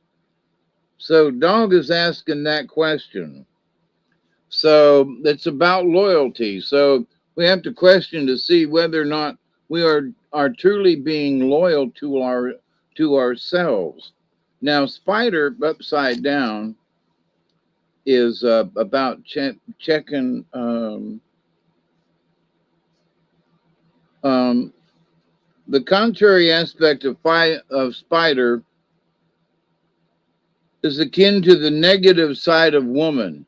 So dog is asking that question. So it's about loyalty. So we have to question to see whether or not we are truly being loyal to ourselves. Now, spider upside down is about checking the contrary aspect of spider is akin to the negative side of woman.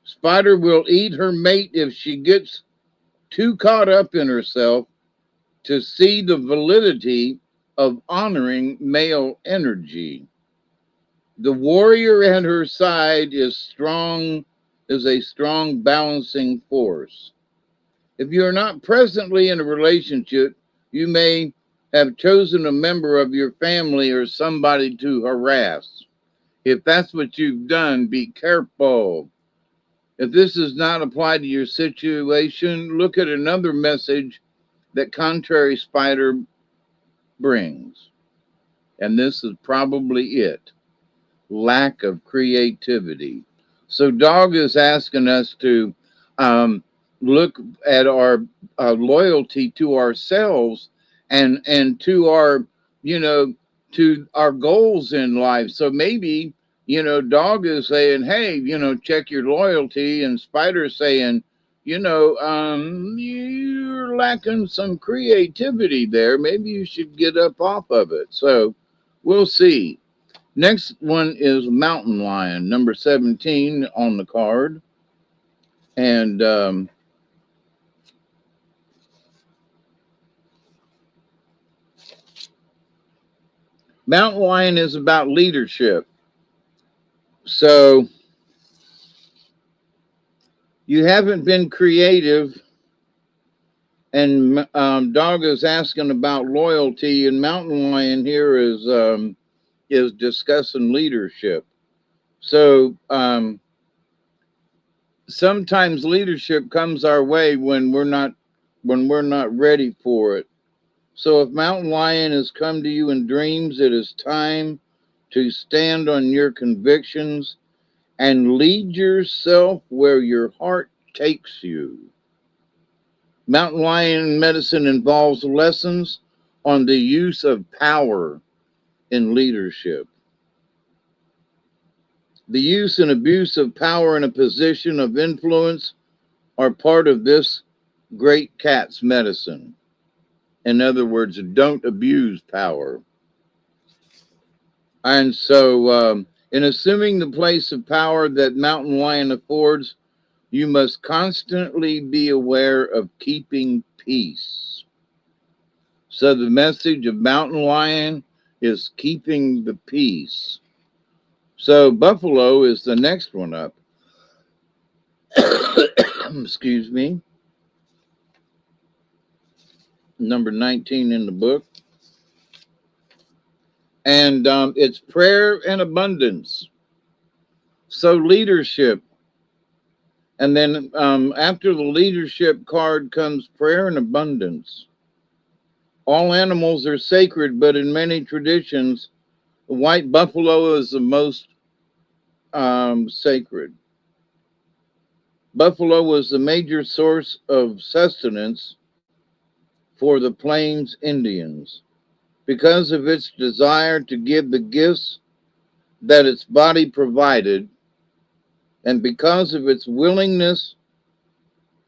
Spider will eat her mate if she gets too caught up in herself to see the validity of honoring male energy. The warrior at her side is a strong balancing force. If you are not presently in a relationship, you may have chosen a member of your family or somebody to harass. If that's what you've done, be careful. If this does not apply to your situation, look at another message that contrary spider brings. And this is probably it. Lack of creativity. So dog is asking us to look at our loyalty to ourselves and to our, you know, to our goals in life. So maybe, you know, dog is saying, hey, you know, check your loyalty, and spider's saying, you know, you're lacking some creativity there. Maybe you should get up off of it. So we'll see. Next one is mountain lion, number 17 on the card. And mountain lion is about leadership. So you haven't been creative, and dog is asking about loyalty, and mountain lion here is discussing leadership. So sometimes leadership comes our way when we're not ready for it. So if mountain lion has come to you in dreams, it is time to stand on your convictions and lead yourself where your heart takes you. Mountain lion medicine involves lessons on the use of power in leadership. The use and abuse of power in a position of influence are part of this great cat's medicine. In other words, don't abuse power. And so, in assuming the place of power that mountain lion affords, you must constantly be aware of keeping peace. So the message of mountain lion is keeping the peace. So buffalo is the next one up. Excuse me. Number 19 in the book. And it's prayer and abundance. So leadership. And then after the leadership card comes prayer and abundance. All animals are sacred, but in many traditions, the white buffalo is the most sacred. Buffalo was the major source of sustenance for the Plains Indians because of its desire to give the gifts that its body provided, and because of its willingness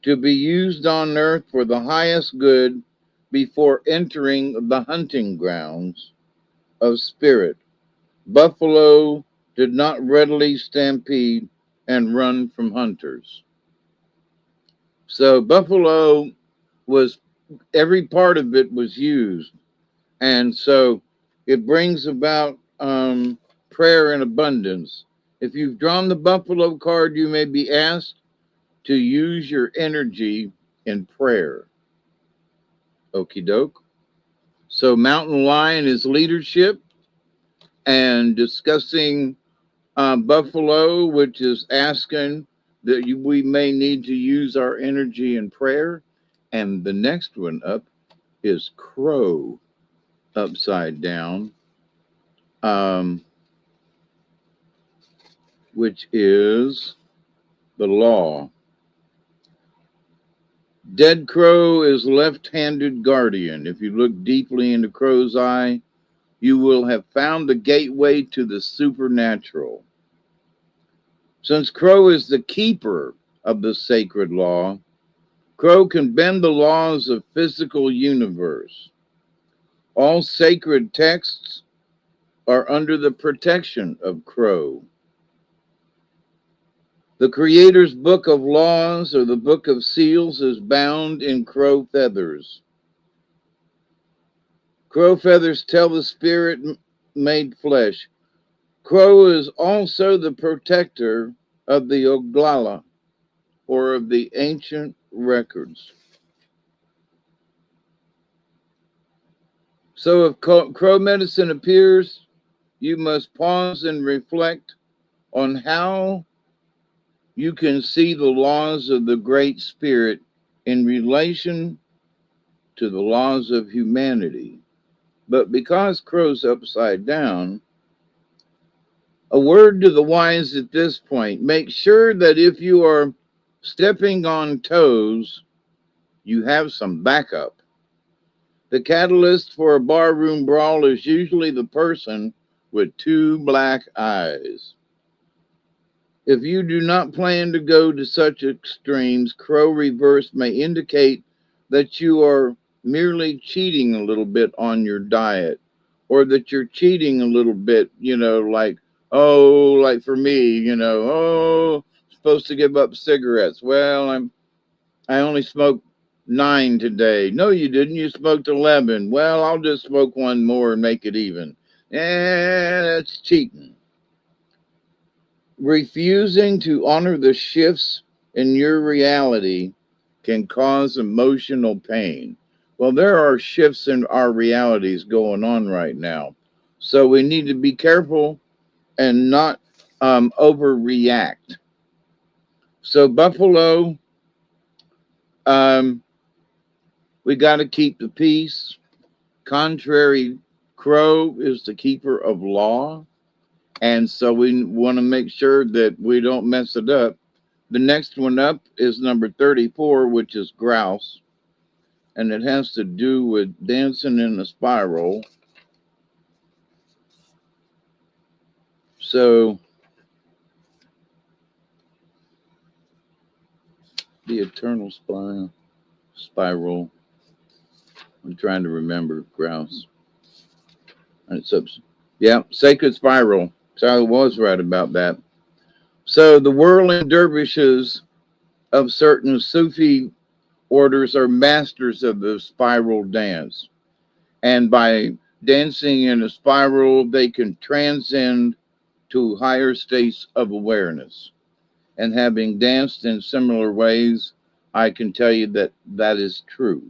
to be used on earth for the highest good before entering the hunting grounds of spirit. Buffalo did not readily stampede and run from hunters. So buffalo was, every part of it was used. And so it brings about prayer and abundance. If you've drawn the buffalo card, you may be asked to use your energy in prayer. Okie doke. So mountain lion is leadership, and discussing buffalo, which is asking that we may need to use our energy in prayer. And the next one up is crow, upside down, which is the law. Dead crow is left-handed guardian. If you look deeply into crow's eye, you will have found the gateway to the supernatural. Since crow is the keeper of the sacred law, crow can bend the laws of physical universe. All sacred texts are under the protection of crow. The Creator's book of laws, or the book of seals, is bound in crow feathers. Crow feathers tell the spirit made flesh. Crow is also the protector of the Oglala, or of the ancient records. So if crow medicine appears, you must pause and reflect on how you can see the laws of the Great Spirit in relation to the laws of humanity. But because crow's upside down, A word to the wise at this point: make sure that if you are stepping on toes, you have some backup. The catalyst for a barroom brawl is usually the person with two black eyes. If you do not plan to go to such extremes, crow reverse may indicate that you are merely cheating a little bit on your diet, or that you're cheating a little bit, like, oh, like for me, oh, supposed to give up cigarettes. Well, I only smoked 9 today. No, you didn't. You smoked 11. Well, I'll just smoke one more and make it even. That's cheating. Refusing to honor the shifts in your reality can cause emotional pain. Well, there are shifts in our realities going on right now. So we need to be careful and not overreact. So Buffalo, we got to keep the peace. Contrary, Crow is the keeper of law. And so we want to make sure that we don't mess it up. The next one up is number 34, which is grouse. And it has to do with dancing in a spiral. So the eternal spiral. I'm trying to remember grouse. And it's up. Yeah, sacred spiral. So I was right about that. So the whirling dervishes of certain Sufi orders are masters of the spiral dance. And by dancing in a spiral, they can transcend to higher states of awareness. And having danced in similar ways, I can tell you that that is true.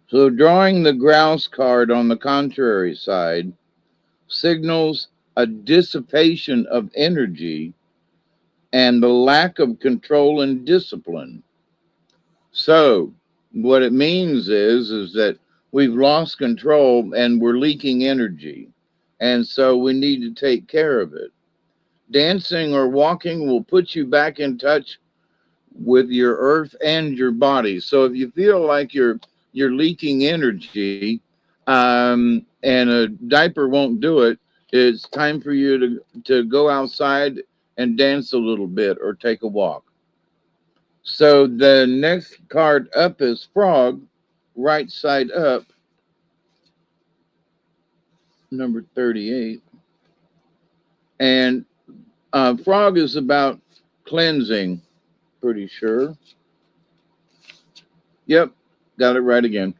So drawing the grouse card on the contrary side signals a dissipation of energy and the lack of control and discipline. So what it means is that we've lost control and we're leaking energy. And so we need to take care of it. Dancing or walking will put you back in touch with your earth and your body. So if you feel like you're leaking energy, and a diaper won't do it, it's time for you to go outside and dance a little bit or take a walk. So the next card up is frog, right side up, number 38. And frog is about cleansing, pretty sure. Yep, got it right again.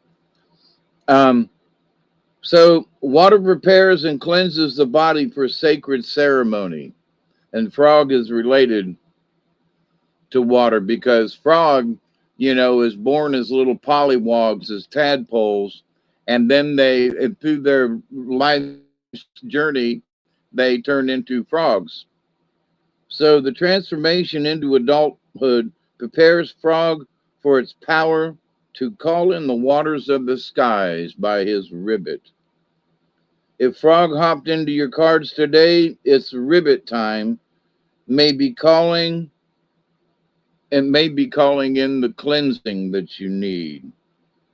So water prepares and cleanses the body for sacred ceremony. And frog is related to water because frog, is born as little pollywogs, as tadpoles. And then through their life journey, they turn into frogs. So the transformation into adulthood prepares frog for its power to call in the waters of the skies by his ribbit. If frog hopped into your cards today, it's ribbit time. May be calling in the cleansing that you need.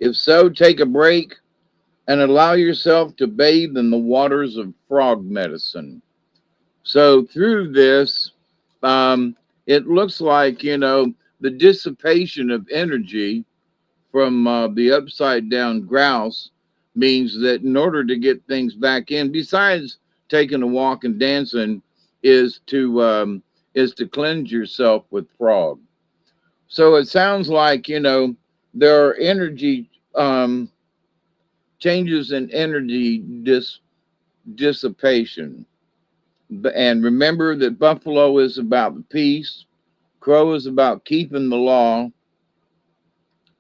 If so, take a break and allow yourself to bathe in the waters of frog medicine. So through this, it looks like, the dissipation of energy from the upside down grouse means that in order to get things back in, besides taking a walk and dancing, is to cleanse yourself with frog. So it sounds like, there are energy changes in energy dissipation. And remember that buffalo is about peace. Crow is about keeping the law.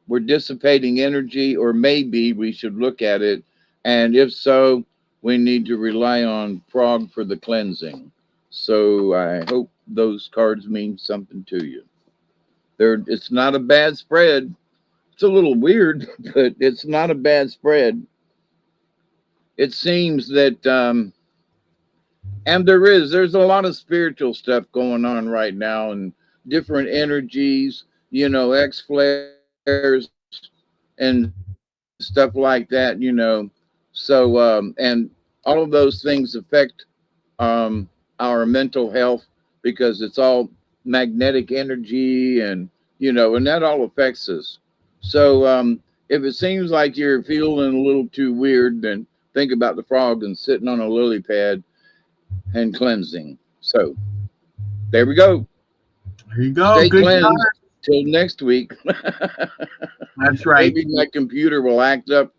We're dissipating energy, or maybe we should look at it. And if so, we need to rely on frog for the cleansing. So I hope those cards mean something to you. It's not a bad spread. It's a little weird, but it's not a bad spread. It seems that And there's a lot of spiritual stuff going on right now, and different energies, X flares and stuff like that, So, and all of those things affect our mental health because it's all magnetic energy, and that all affects us. So, if it seems like you're feeling a little too weird, then think about the frog and sitting on a lily pad and cleansing. So, there we go. There you go. Stay Good cleansed start. till next week. That's right. Maybe my computer will act up.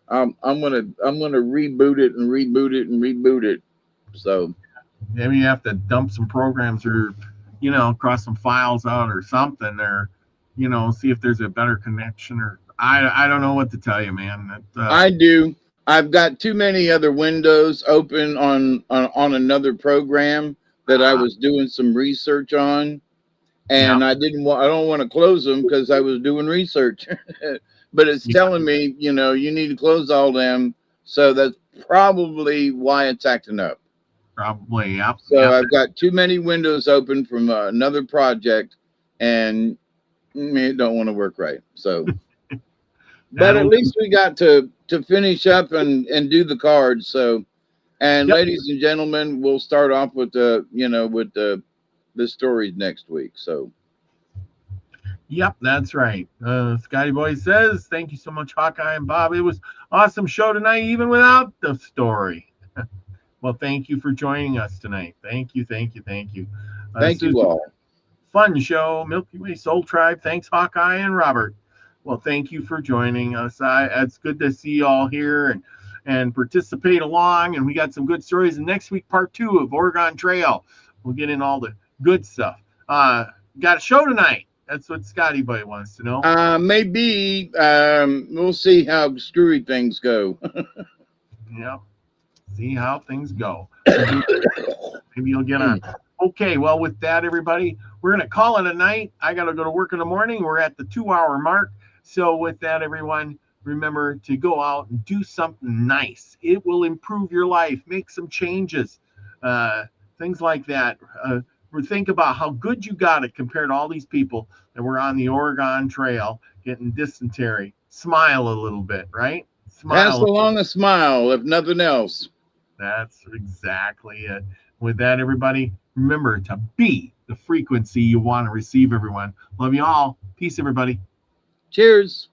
I'm gonna reboot it and reboot it and reboot it. So Maybe you have to dump some programs or, cross some files out or something, or, see if there's a better connection, or I don't know what to tell you, man. I do. I've got too many other windows open on another program that I was doing some research on, and I don't want to close them because I was doing research. But it's telling me, you need to close all them. So that's probably why it's acting up. Probably, yeah. So I've got too many windows open from another project, and it don't want to work right. So, but at least we got to finish up and do the cards. So, and ladies and gentlemen, we'll start off with the stories next week. So. Yep, that's right. Scotty Boy says, thank you so much, Hawkeye and Bob. It was awesome show tonight, even without the story. Well, thank you for joining us tonight. Thank you. Thank you all. Fun show, Milky Way Soul Tribe. Thanks, Hawkeye and Robert. Well, thank you for joining us. It's good to see you all here and participate along. And we got some good stories. And next week, part 2 of Oregon Trail. We'll get in all the good stuff. Got a show tonight. That's what Scotty Boy wants to know. Maybe we'll see how screwy things go. Yeah. See how things go. Maybe you'll get on. Okay, well, with that, everybody, we're going to call it a night. I got to go to work in the morning. We're at the 2-hour mark. So with that, everyone, remember to go out and do something nice. It will improve your life. Make some changes. Things like that. Think about how good you got it compared to all these people that were on the Oregon Trail getting dysentery. Smile a little bit, right? Pass along a smile, if nothing else. That's exactly it. With that, everybody, remember to be the frequency you want to receive, everyone. Love you all. Peace, everybody. Cheers.